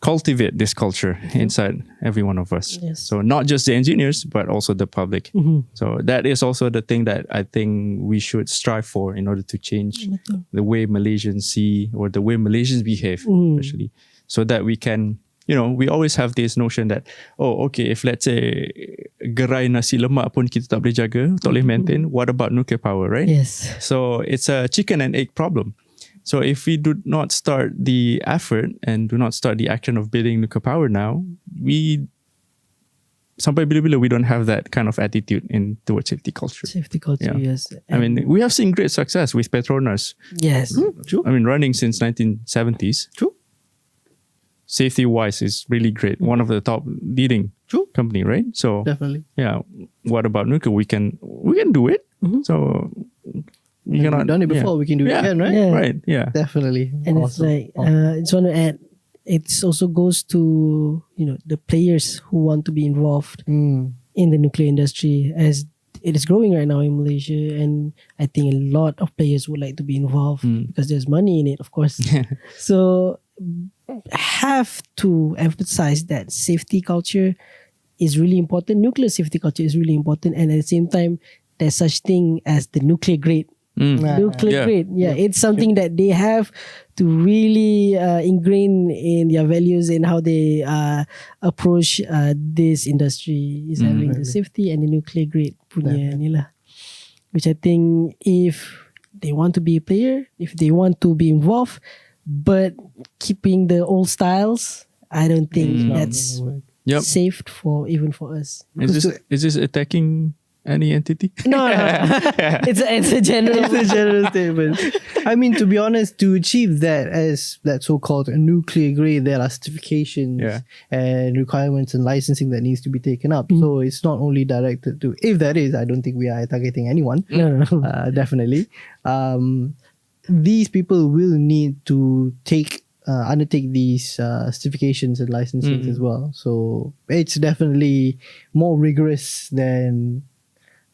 cultivate this culture inside every one of us. Yes. So not just the engineers, but also the public. So that is also the thing that I think we should strive for in order to change the way Malaysians see or the way Malaysians behave, especially, so that we can, we always have this notion that, if let's say gerai nasi lemak pun kita tak boleh jaga, tak boleh maintain, what about nuclear power, right? Yes. So it's a chicken and egg problem. So if we do not start the effort and do not start the action of building nuclear power now, sampai bila-bila we don't have that kind of attitude towards safety culture. Safety culture, yes. I mean, we have seen great success with Petronas. Yes. True. I mean, running since 1970s. True. Safety-wise is really great. One of the top leading company, right? So Definitely. yeah. What about nuclear? We can do it. So We've done it before. We can do it again, right? Yeah. Right. Yeah. Definitely. And Awesome. it's like, I just want to add, it also goes to, the players who want to be involved in the nuclear industry, as it is growing right now in Malaysia. And I think a lot of players would like to be involved because there's money in it, of course. So have to emphasize that safety culture is really important. Nuclear safety culture is really important. And at the same time, there's such thing as the nuclear grade. Nuclear grade. It's something that they have to really ingrain in their values and how they approach this industry, is having the safety and the nuclear grade punya ni lah. Which I think if they want to be a player, if they want to be involved, but keeping the old styles, I don't think that's safe even for us. Is this attacking any entity? No. It's a general. It's a general statement. I mean, to be honest, to achieve that as that so-called nuclear grade, there are certifications and requirements and licensing that needs to be taken up. So it's not only directed to, if that is, I don't think we are targeting anyone. No. Definitely. These people will need to undertake these certifications and licensing as well. So it's definitely more rigorous than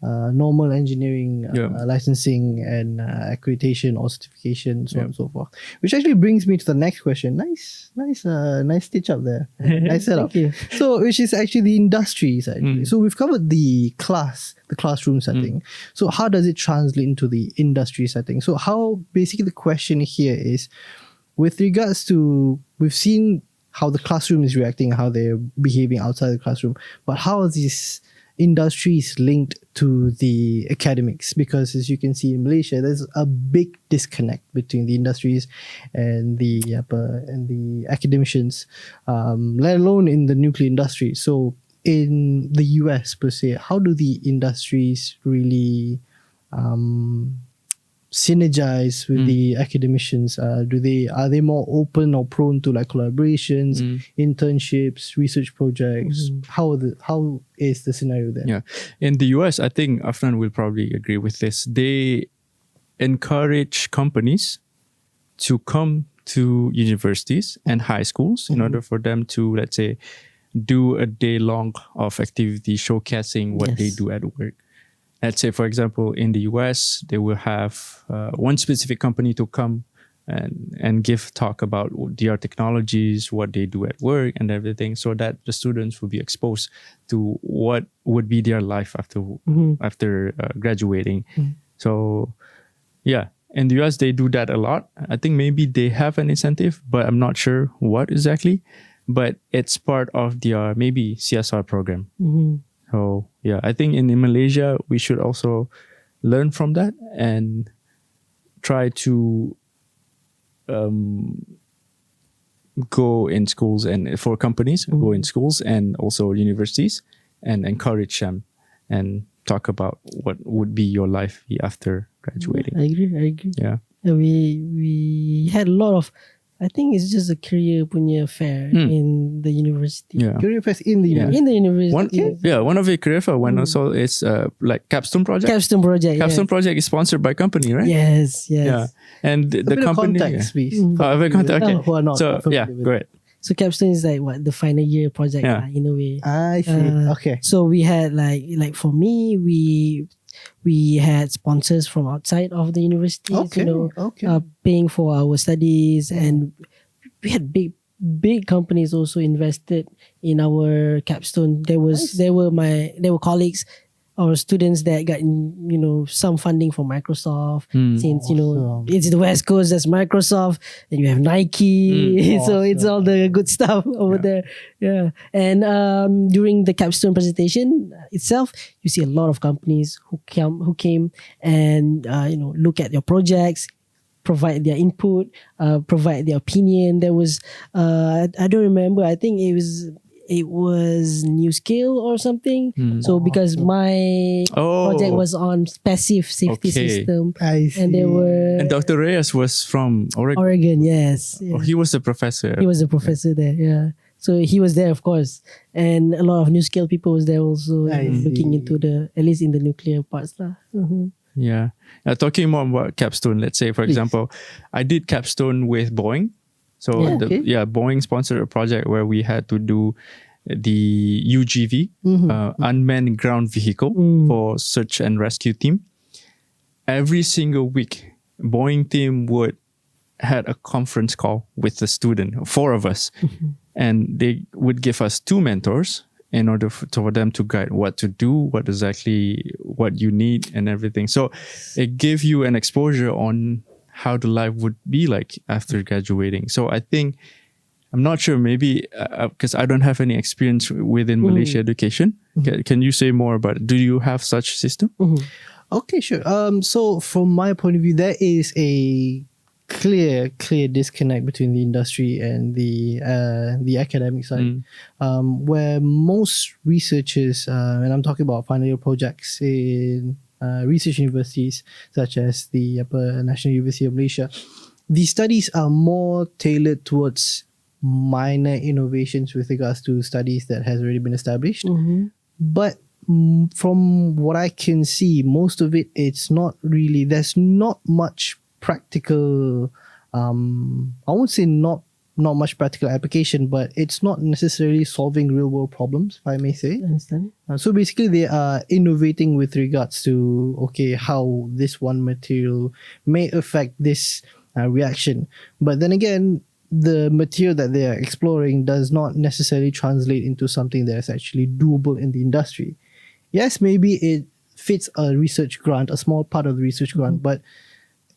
normal engineering licensing and accreditation or certification, so on and so forth. Which actually brings me to the next question. Nice stitch up there. Nice setup. Thank you. So, which is actually the industries actually. So we've covered the classroom setting. So how does it translate into the industry setting? So how, basically the question here is, with regards to, we've seen how the classroom is reacting, how they're behaving outside the classroom, but how are these industries linked to the academics? Because as you can see in Malaysia, there's a big disconnect between the industries and the academicians, let alone in the nuclear industry. So in the US per se, how do the industries really synergize with the academicians? Are they more open or prone to like collaborations, internships, research projects? How is the scenario there? Yeah, in the US, I think Afnan will probably agree with this. They encourage companies to come to universities and high schools in order for them to, let's say, do a day long of activity showcasing what they do at work. Let's say, for example, in the US, they will have one specific company to come and give talk about their technologies, what they do at work and everything, so that the students will be exposed to what would be their life after graduating. So, yeah, in the US, they do that a lot. I think maybe they have an incentive, but I'm not sure what exactly. But it's part of their maybe CSR program. So yeah, I think in Malaysia, we should also learn from that and try to go in schools and for companies, go in schools and also universities and encourage them and talk about what would be your life after graduating. I agree. Yeah. We had a lot of, I think it's just a career punya fair in the university. Yeah. Career fairs in the university. In the university. One of the career fair one also is like Capstone Project. Capstone Project. Capstone Project is sponsored by company, right? Yes. Yeah. And the company. Context, please. Oh, a bit of context. Okay. Who are not So familiar yeah, with go ahead. So Capstone is like what the final year project in a way. I see. Okay. So we had like for me, we had sponsors from outside of the university, paying for our studies, and we had big companies also invested in our capstone. There were colleagues or students that got some funding from Microsoft, since it's the West Coast, that's Microsoft, and you have Nike, so it's all the good stuff over there. Yeah, and during the capstone presentation itself, you see a lot of companies who came and look at your projects, provide their input, provide their opinion. There was I don't remember, I think it was New Scale or something. So because my project was on passive safety system, I see. and there were And Dr. Reyes was from Oregon. Oregon, yes. Oh, he was a professor. He was a professor there, yeah. So he was there, of course, and a lot of New Scale people was there also, looking into at least in the nuclear parts lah. Yeah. Talking more about capstone, let's say, for example, I did capstone with Boeing. So Boeing sponsored a project where we had to do the UGV, unmanned ground vehicle for search and rescue team. Every single week, Boeing team had a conference call with the student, 4 of us, and they would give us 2 mentors in order for them to guide what to do, what you need and everything. So it gave you an exposure on how the life would be like after graduating. So I think, I'm not sure, maybe because I don't have any experience within Malaysia education. Can you say more about it? Do you have such system? Okay, sure. So from my point of view, there is a clear disconnect between the industry and the academic side, where most researchers, and I'm talking about final year projects in research universities such as the National University of Malaysia, these studies are more tailored towards minor innovations with regards to studies that has already been established. But from what I can see, most of it, it's not really, there's not much practical, I won't say not much practical application, but it's not necessarily solving real world problems, if I may say. I understand. So basically they are innovating with regards to, okay, how this one material may affect this reaction. But then again, the material that they are exploring does not necessarily translate into something that is actually doable in the industry. Yes, maybe it fits a research grant, a small part of the research grant, but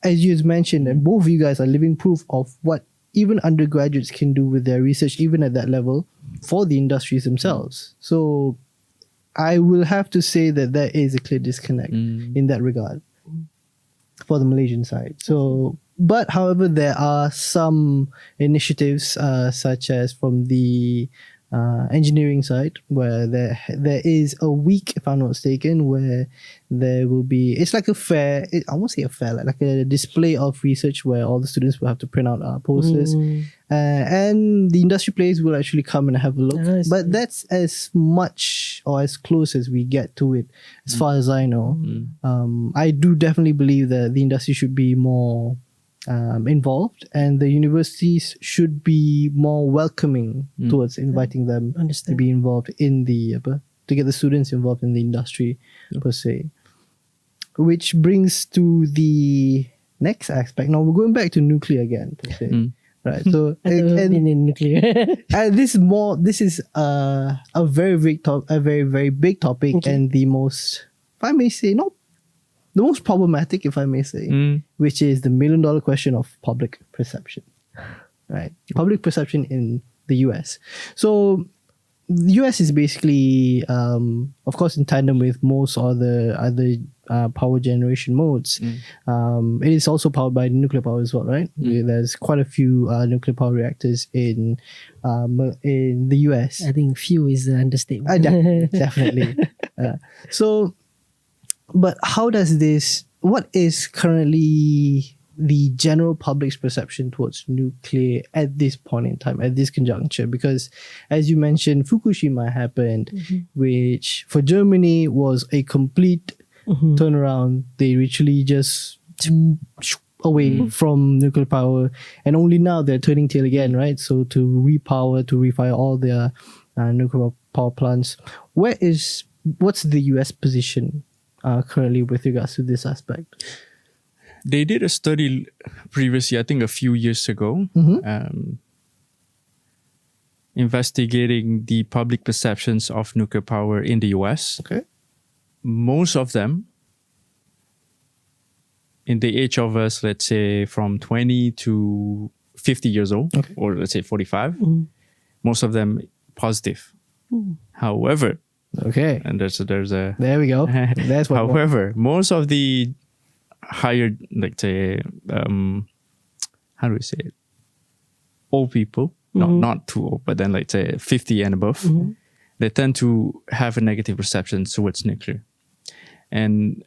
as you mentioned, and both of you guys are living proof of what even undergraduates can do with their research, even at that level, for the industries themselves. So I will have to say that there is a clear disconnect in that regard for the Malaysian side. So, but however, there are some initiatives such as from the engineering side, where there is a week, if I'm not mistaken, where there will be, it's like a fair, I won't say a fair, like a display of research where all the students will have to print out posters, and the industry players will actually come and have a look. But that's as much or as close as we get to it, as far as I know. I do definitely believe that the industry should be more involved, and the universities should be more welcoming towards inviting them to be involved in the to get the students involved in the industry per se. Which brings to the next aspect. Now we're going back to nuclear again per se. Right. So and in nuclear. this is a very very big topic, and the most, if I may say, the most problematic, if I may say, which is the $1 million question of public perception, right? Public perception in the US. So the US is basically, of course, in tandem with most other power generation modes. It is also powered by nuclear power as well, right? There's quite a few nuclear power reactors in the US. I think few is the understatement. Definitely. So, but how does this, what is currently the general public's perception towards nuclear at this point in time, at this conjuncture? Because as you mentioned, Fukushima happened, which for Germany was a complete turnaround. They literally just away from nuclear power, and only now they're turning tail again, right? So to refire all their nuclear power plants. What's the US position currently with regards to this aspect? They did a study previously, I think a few years ago, investigating the public perceptions of nuclear power in the US. Okay. Most of them, in the age of us, let's say from 20 to 50 years old, or let's say 45, most of them positive. However, and there's a there we go. That's what. However, most of the higher, let's say, how do we say it? Old people, not too old, but then let's say 50 and above, they tend to have a negative perception towards nuclear. And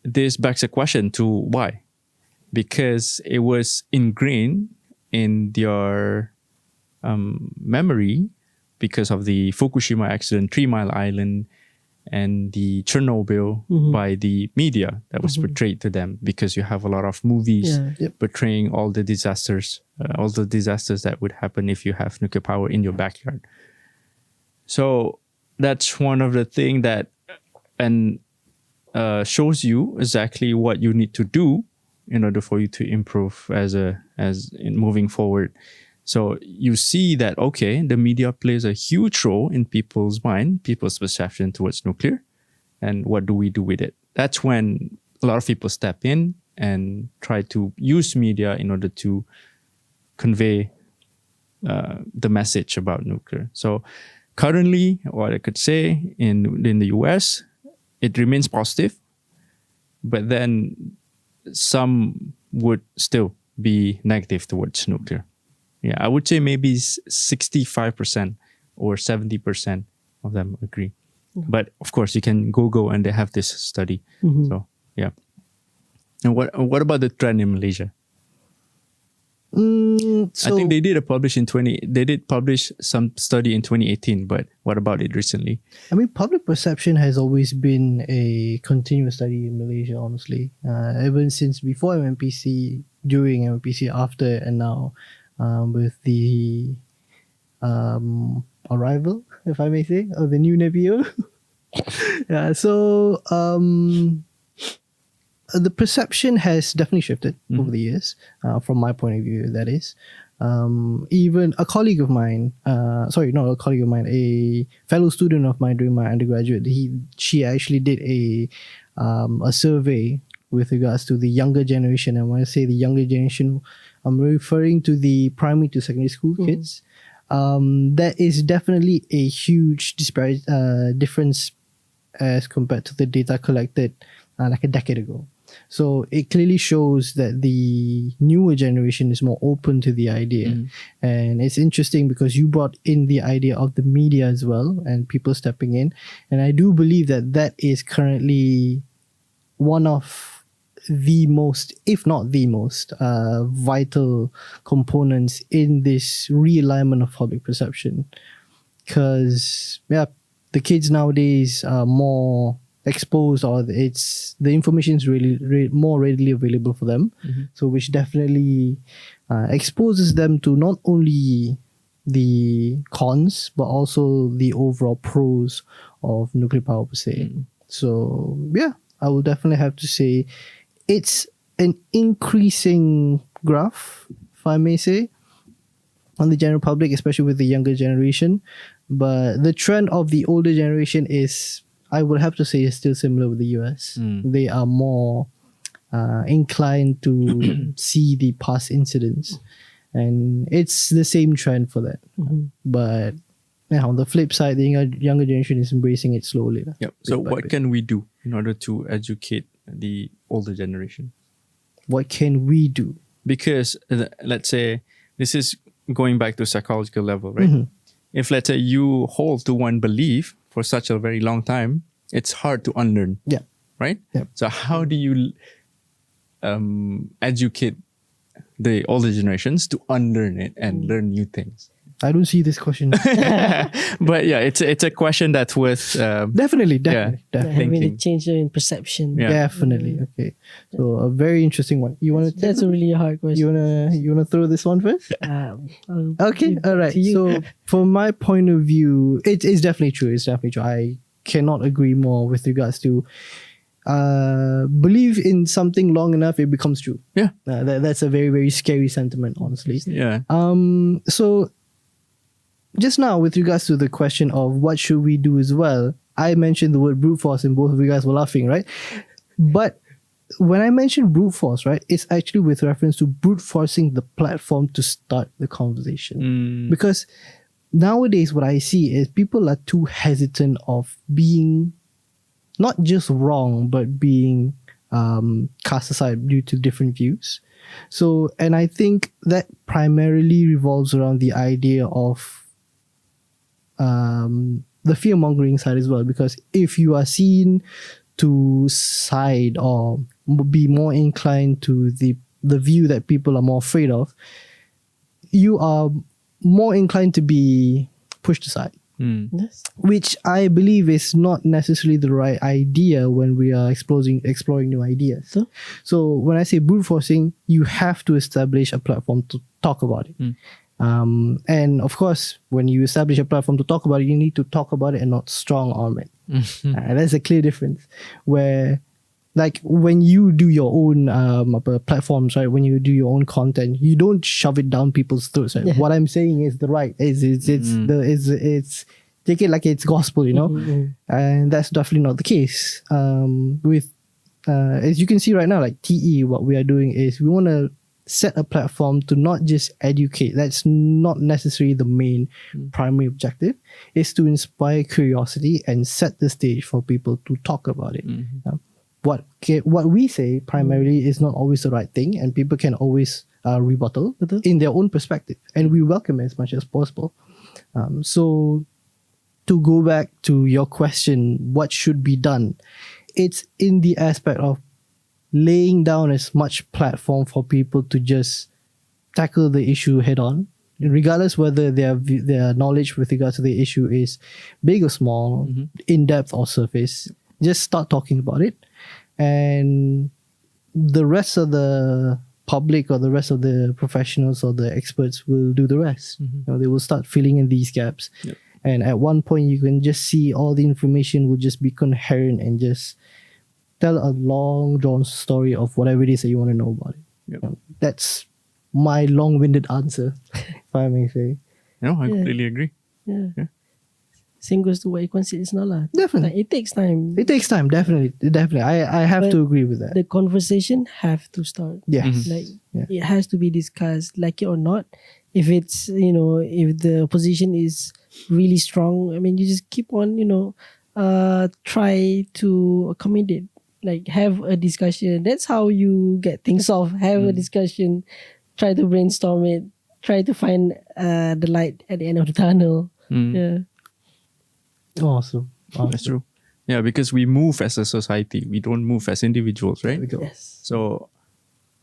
this begs a question to why? Because it was ingrained in their memory because of the Fukushima accident, 3 Mile Island, and the Chernobyl by the media that was portrayed to them, because you have a lot of movies portraying all the disasters that would happen if you have nuclear power in your backyard. So that's one of the things that shows you exactly what you need to do in order for you to improve as in moving forward. So you see that, okay, the media plays a huge role in people's mind, people's perception towards nuclear, and what do we do with it? That's when a lot of people step in and try to use media in order to convey the message about nuclear. So currently, what I could say in the US, it remains positive, but then some would still be negative towards nuclear. Yeah, I would say maybe 65% or 70% of them agree. But of course, you can Google and they have this study. So yeah. And what about the trend in Malaysia? I think they did publish some study in 2018, but what about it recently? I mean, public perception has always been a continuous study in Malaysia, honestly. Even since before MMPC, during MMPC, after, and now with the arrival, if I may say, of the new Nebio. Yeah, so the perception has definitely shifted over the years, from my point of view, that is. Even a colleague of mine, a fellow student of mine during my undergraduate, she actually did a survey with regards to the younger generation. And when I say the younger generation, I'm referring to the primary to secondary school kids. That is definitely a huge difference as compared to the data collected like a decade ago. So it clearly shows that the newer generation is more open to the idea. And it's interesting because you brought in the idea of the media as well and people stepping in. And I do believe that that is currently one of the most, if not the most, vital components in this realignment of public perception. Because, yeah, the kids nowadays are more exposed, or the information is really more readily available for them. So which definitely exposes them to not only the cons but also the overall pros of nuclear power per se. So yeah, I will definitely have to say it's an increasing graph, if I may say, on the general public, especially with the younger generation. But the trend of the older generation is, I would have to say, is still similar with the US. They are more inclined to see the past incidents. And it's the same trend for that. But on the flip side, the younger generation is embracing it slowly. Yep. So what can we do in order to educate the older generation? What can we do? Because let's say, this is going back to psychological level, right? If let's say you hold to one belief for such a very long time, it's hard to unlearn. Yeah. Right? Yeah. So how do you educate the older generations to unlearn it and learn new things? I don't see this question. But yeah, it's a question that's worth Definitely. Having a change in perception. Yeah. Definitely. Okay. So a very interesting one. You want to? That's a really hard question. You wanna throw this one first? Okay. All right. So from my point of view, it's definitely true. It's definitely true. I cannot agree more with regards to believe in something long enough, it becomes true. Yeah. That's a very, very scary sentiment, honestly. Yeah. So just now, with regards to the question of what should we do as well, I mentioned the word brute force and both of you guys were laughing, right? But when I mentioned brute force, right, it's actually with reference to brute forcing the platform to start the conversation. Because nowadays what I see is people are too hesitant of being not just wrong, but being cast aside due to different views. So, and I think that primarily revolves around the idea of the fear-mongering side as well, because if you are seen to side or be more inclined to the view that people are more afraid of, you are more inclined to be pushed aside. Yes. Which I believe is not necessarily the right idea when we are exploring new ideas. So when I say brute forcing, you have to establish a platform to talk about it. And of course, when you establish a platform to talk about it, you need to talk about it and not strong arm it. That's a clear difference. Where, like, when you do your own platforms, right? When you do your own content, you don't shove it down people's throats. Right? Yeah. What I'm saying is it's take it like it's gospel, you know. And that's definitely not the case. With as you can see right now, like TE, what we are doing is we want to set a platform to not just educate. That's not necessarily the main primary objective. Is to inspire curiosity and set the stage for people to talk about it. What we say primarily is not always the right thing, and people can always rebuttal Betul. in their own perspective, and we welcome it as much as possible. So to go back to your question, what should be done? It's in the aspect of laying down as much platform for people to just tackle the issue head on, regardless whether their knowledge with regards to the issue is big or small, in depth or surface. Just start talking about it, and the rest of the public or the rest of the professionals or the experts will do the rest. They will start filling in these gaps. Yep. And at one point, you can just see all the information will just be coherent and just tell a long drawn story of whatever it is that you want to know about it. Yep. That's my long-winded answer, if I may say. No, I Yeah. completely agree. Yeah. Yeah. Same goes to what Ikhwan said just now lah. Definitely. Like, it takes time. It takes time, definitely. I have But to agree with that. The conversation have to start. Yes. Like Yeah. it has to be discussed, like it or not. If it's if the opposition is really strong, I mean, you just keep on try to accommodate. Like have a discussion. That's how you get things solved. Have a discussion. Try to brainstorm it. Try to find the light at the end of the tunnel. Yeah. Awesome. That's true. Yeah, because we move as a society. We don't move as individuals, right? There we go. Yes. So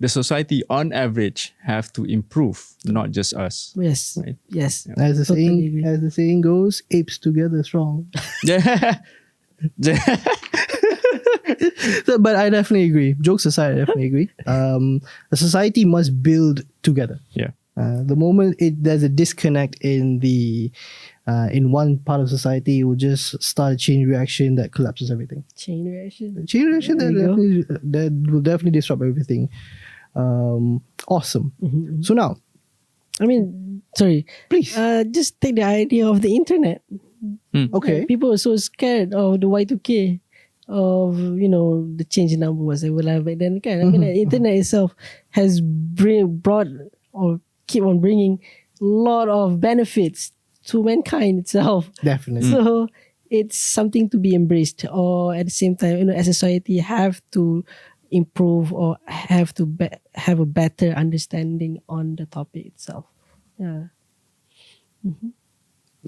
the society on average have to improve, not just us. Yes. Right. Yes. As the Totally saying, agree. as the saying goes, apes together strong. Yeah. So, but I definitely agree. Jokes aside, I definitely agree. A society must build together. Yeah. The moment there's a disconnect in in one part of society, it will just start a chain reaction that collapses everything. Chain reaction. A chain reaction There that will definitely disrupt everything. Awesome. So now, I mean, sorry. please. Just take the idea of the internet. Okay. Like, people are so scared of the Y2K, of the change in number whatever lah back then. Kan? I mean, the internet itself has brought or keep on bringing a lot of benefits to mankind itself. Definitely. So it's something to be embraced, or at the same time, as a society, have to improve or have to have a better understanding on the topic itself. Yeah.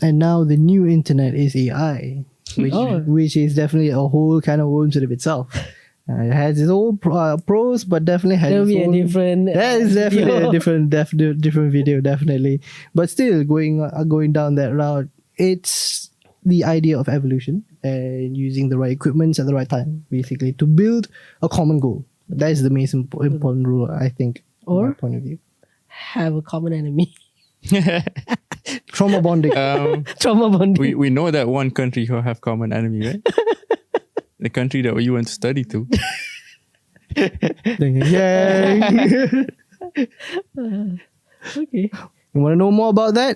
And now the new internet is AI, which is definitely a whole kind of worms in itself. It has its own pros, but definitely has There'll its be a own. different. That is definitely video. a different video, definitely. But still, going down that route, it's the idea of evolution and using the right equipment at the right time, basically, to build a common goal. That is the most important rule, I think, from my Or point of view. have a common enemy. Trauma bonding. Trauma bonding. we know that one country who have common enemy, right? The country that you went to study to. Yay! Okay. You want to know more about that?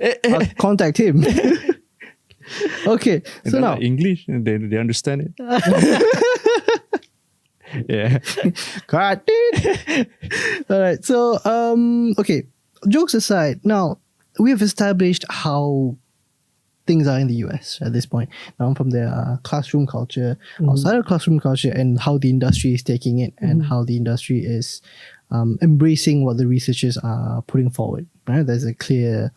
Contact him. Okay, They so now like English, and they understand it. Yeah. cut it. All right, so okay. Jokes aside, now we have established how things are in the US at this point. Now, from the classroom culture, outside of classroom culture, and how the industry is taking it, and how the industry is embracing what the researchers are putting forward. Right, there's a clear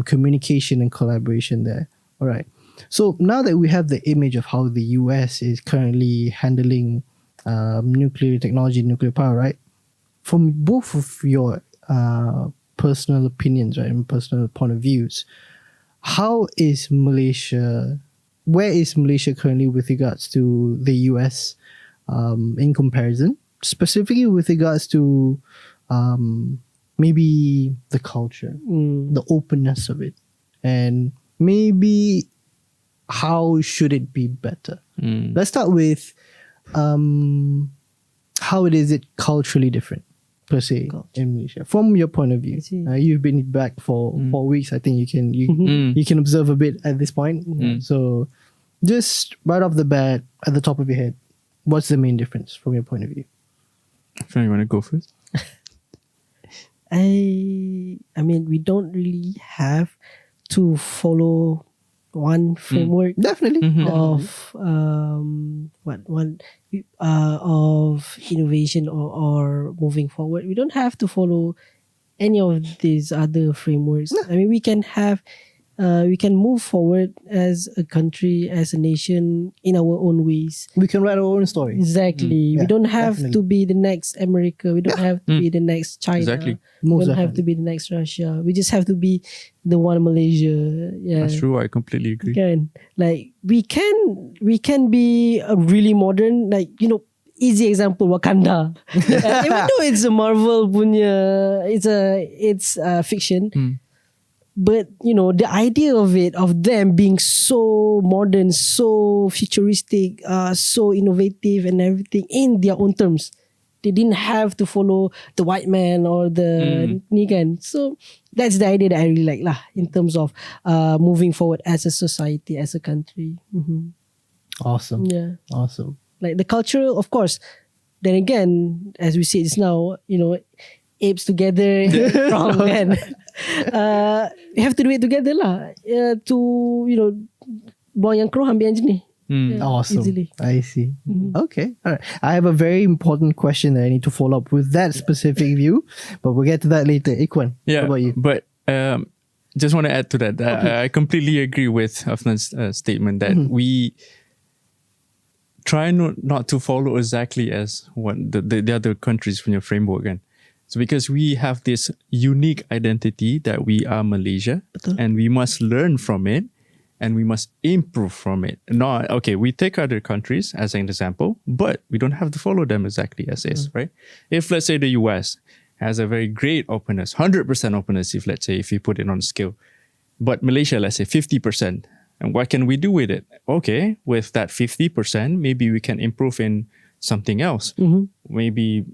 communication and collaboration there. All right. So now that we have the image of how the US is currently handling nuclear technology, nuclear power, right? From both of your personal opinions, right, and personal point of views, how is Malaysia? Where is Malaysia currently with regards to the US in comparison? Specifically with regards to maybe the culture, the openness of it, and maybe how should it be better? Let's start with how is it culturally different per se in Malaysia from your point of view. You've been back for 4 weeks. I think you can observe a bit at this point. So just right off the bat, at the top of your head, what's the main difference from your point of view? So you want to go first? I mean, we don't really have to follow one framework Definitely. of of innovation or moving forward. We don't have to follow any of these other frameworks. I mean, we can move forward as a country, as a nation, in our own ways. We can write our own story. Exactly. Yeah, We don't have definitely. to be the next America. We don't have to be the next China. Exactly. We Most don't have to definitely. be the next Russia. We just have to be the one Malaysia. Yeah. That's true. I completely agree. Can like we can be a really modern, like, you know, easy example, Wakanda. Even though it's a Marvel punya, it's fiction. But you know, the idea of them being so modern, so futuristic, so innovative and everything in their own terms. They didn't have to follow the white man or the ni kan. So that's the idea that I really like lah, in terms of moving forward as a society, as a country. Awesome. Yeah. Awesome. Like the cultural, of course. Then again, as we said just now, you know, apes together from kan. You have to do it together lah. To, you know, buang yang keruh ambil yang jernih. Yeah, Awesome. easily. I see. Okay. All right. I have a very important question that I need to follow up with that specific view, but we'll get to that later. Ikhwan, Yeah, what about you? but just want to add to that. I completely agree with Afnan's statement that we try not to follow exactly as what the other countries from your framework. And so because we have this unique identity that we are Malaysia, and we must learn from it, and we must improve from it. Not, okay, we take other countries as an example, but we don't have to follow them exactly as is, right? If, let's say, the US has a very great openness, 100% openness, if you put it on a scale, but Malaysia, let's say 50%, and what can we do with it? Okay, with that 50%, maybe we can improve in something else. Maybe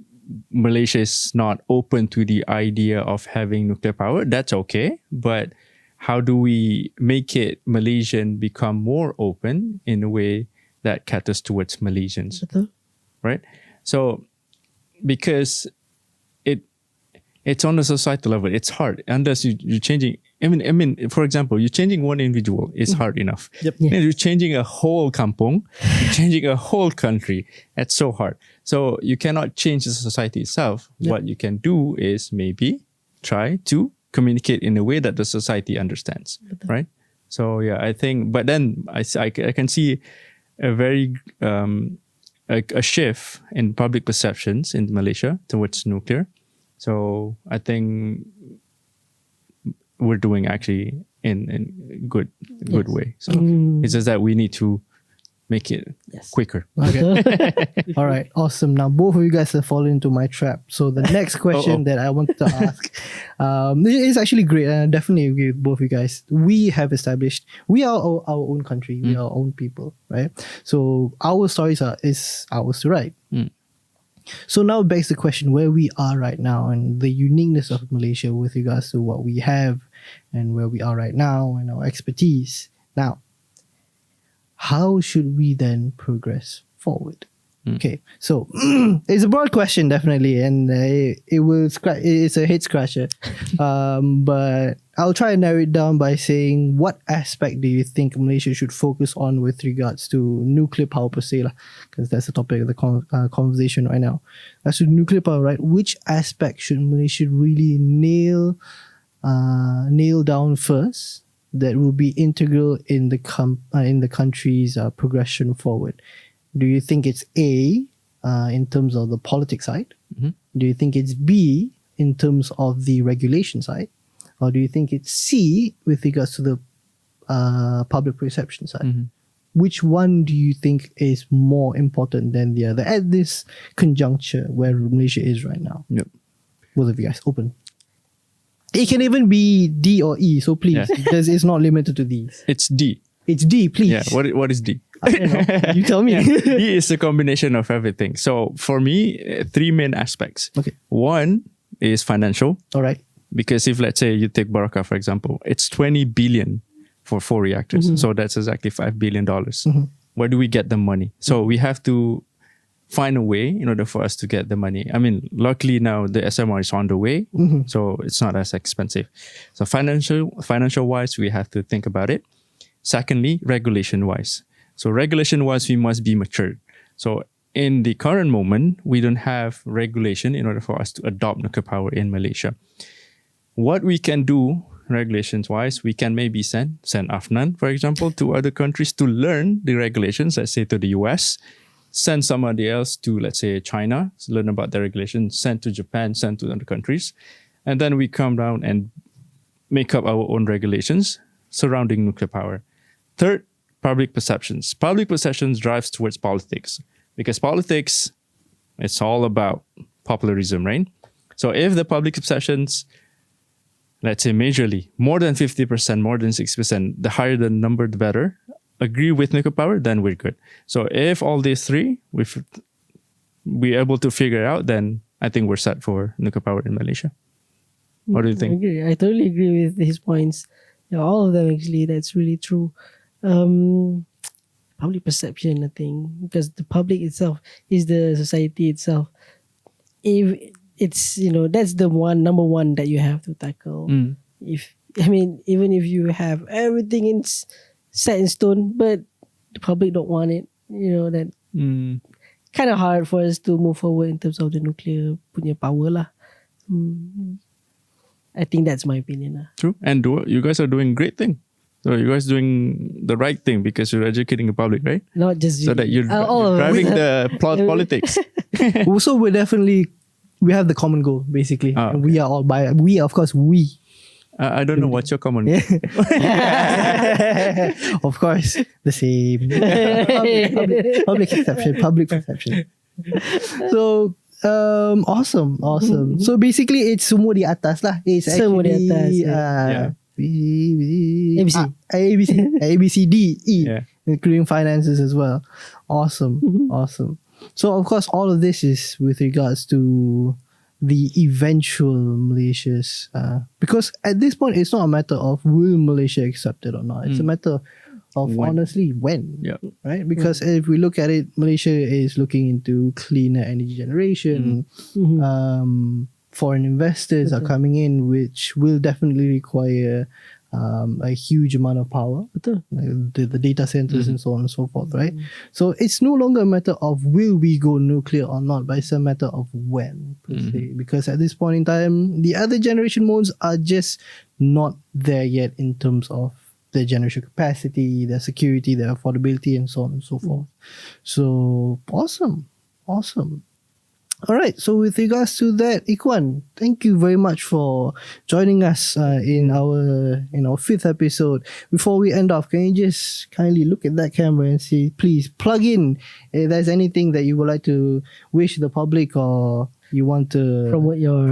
Malaysia is not open to the idea of having nuclear power. That's okay, but how do we make it Malaysian become more open in a way that caters towards Malaysians, right? So, because it's on the societal level, it's hard unless you're changing. I mean, for example, you're changing one individual is hard enough. Yep. Yeah. You're changing a whole kampung, you're changing a whole country. That's so hard. So you cannot change the society itself. What you can do is maybe try to communicate in a way that the society understands, right? So yeah, I think, but then I can see a very a shift in public perceptions in Malaysia towards nuclear. So I think we're doing actually in good way. So it's just that we need to make it quicker. Okay. All right. Awesome. Now, both of you guys have fallen into my trap. So the next question that I want to ask is actually great. And I definitely agree with both of you guys. We have established, we are our own country. We are our own people, right? So our stories is ours to write. So now it begs the question where we are right now and the uniqueness of Malaysia with regards to what we have and where we are right now and our expertise. Now, how should we then progress forward? Okay, so it's a broad question, definitely, and it's a head scratcher. But I'll try and narrow it down by saying, what aspect do you think Malaysia should focus on with regards to nuclear power per se? Because that's the topic of the conversation right now. As to nuclear power, right? Which aspect should Malaysia really nail down first? That will be integral in the country's progression forward. Do you think it's A, in terms of the politics side? Do you think it's B, in terms of the regulation side? Or do you think it's C, with regards to the public perception side? Which one do you think is more important than the other at this conjuncture where Malaysia is right now? Yep. Both of you guys, open. It can even be D or E, so please, because it's not limited to these. It's D. It's D, please. Yeah. What is D? I don't know. You tell me. D is a combination of everything. So for me, three main aspects. Okay. One is financial. All right. Because if, let's say, you take Baraka, for example, it's 20 billion for 4 reactors. So that's exactly $5 billion. Where do we get the money? So we have to find a way in order for us to get the money. I mean, luckily now the SMR is on the way, so it's not as expensive. So financial wise, we have to think about it. Secondly, regulation wise. So regulation wise, we must be matured. So in the current moment, we don't have regulation in order for us to adopt nuclear power in Malaysia. what we can do regulations wise, we can maybe send Afnan, for example, to other countries to learn the regulations, let's say to the US, send somebody else to, let's say, China, to learn about the regulations, send to Japan, send to other countries. And then we come down and make up our own regulations surrounding nuclear power. Third, public perceptions. Public perceptions drives towards politics, because politics, it's all about popularism, right? So if the public perceptions, let's say majorly, more than 50%, more than 60%, the higher the number, the better, agree with nuclear power, then we're good. So if all these three, we're able to figure out, then I think we're set for nuclear power in Malaysia. What do you I think? agree. I totally agree with his points. Yeah, all of them actually. That's really true. Public perception, I think, because the public itself is the society itself. If it's, that's the number one that you have to tackle. Even if you have everything set in stone, but the public don't want it, that kind of hard for us to move forward in terms of the nuclear punya power lah. I think that's my opinion lah. True. And you guys are doing great thing. So you guys doing the right thing because you're educating the public, right? Not just so that you're driving the politics. Also, we have the common goal basically. Okay. And we are all we. I don't know what's your common goal. Of course, the same. Public perception. So, awesome. So basically, it's semua di atas lah. It's Semua di actually atas, A B C D E, Yeah. including finances as well. Awesome. So of course, all of this is with regards to the eventual Malaysia's, because at this point it's not a matter of will Malaysia accept it or not. It's a matter of honestly when, Yeah. right? Because if we look at it, Malaysia is looking into cleaner energy generation. Foreign investors are coming in, which will definitely require a huge amount of power. Betul. Like the data centers and so on and so forth, right? So it's no longer a matter of will we go nuclear or not, but it's a matter of when, per se. Because at this point in time, the other generation modes are just not there yet in terms of their generation capacity, their security, their affordability, and so on and so forth. So awesome. All right. So with regards to that, Ikhwan, thank you very much for joining us in our fifth episode. Before we end off, can you just kindly look at that camera and say, please plug in if there's anything that you would like to wish the public or you want to Promote your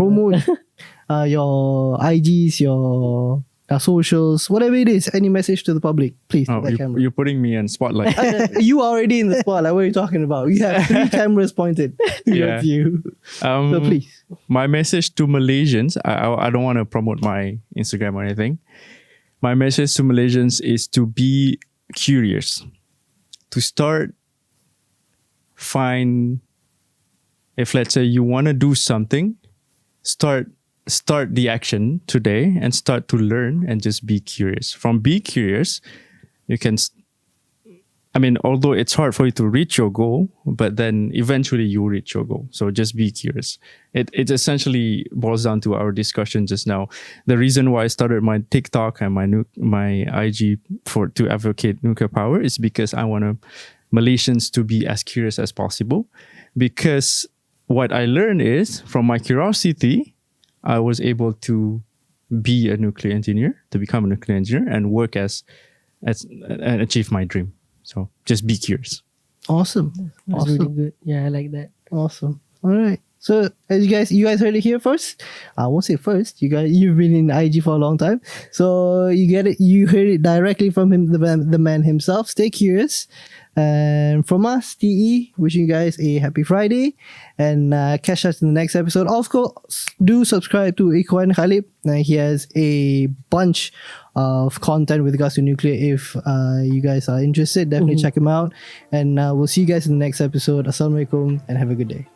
your IGs, your socials, whatever it is, any message to the public, please. That camera. You're putting me in spotlight. You are already in the spotlight. What are you talking about? We have 3 cameras pointed towards you. So please. My message to Malaysians, I don't want to promote my Instagram or anything. My message to Malaysians is to be curious, to if let's say you want to do something, start the action today and start to learn and just be curious. From be curious, you can, although it's hard for you to reach your goal, but then eventually you reach your goal. So just be curious. It essentially boils down to our discussion just now. The reason why I started my TikTok and my IG to advocate nuclear power is because I want Malaysians to be as curious as possible. Because what I learned is from my curiosity, I was able to be a nuclear engineer, to become a nuclear engineer and work and achieve my dream. So just be curious. Awesome. That's really good. Yeah, I like that. Awesome. All right. So as you guys heard it here first. I won't say first. You've been in IG for a long time, so you heard it directly from him, the man himself. Stay curious. And from us, TE, wishing you guys a happy Friday and catch us in the next episode. Of course, do subscribe to Ikhwan Khaleb. He has a bunch of content with regards to nuclear. If you guys are interested, definitely check him out. And we'll see you guys in the next episode. Assalamualaikum and have a good day.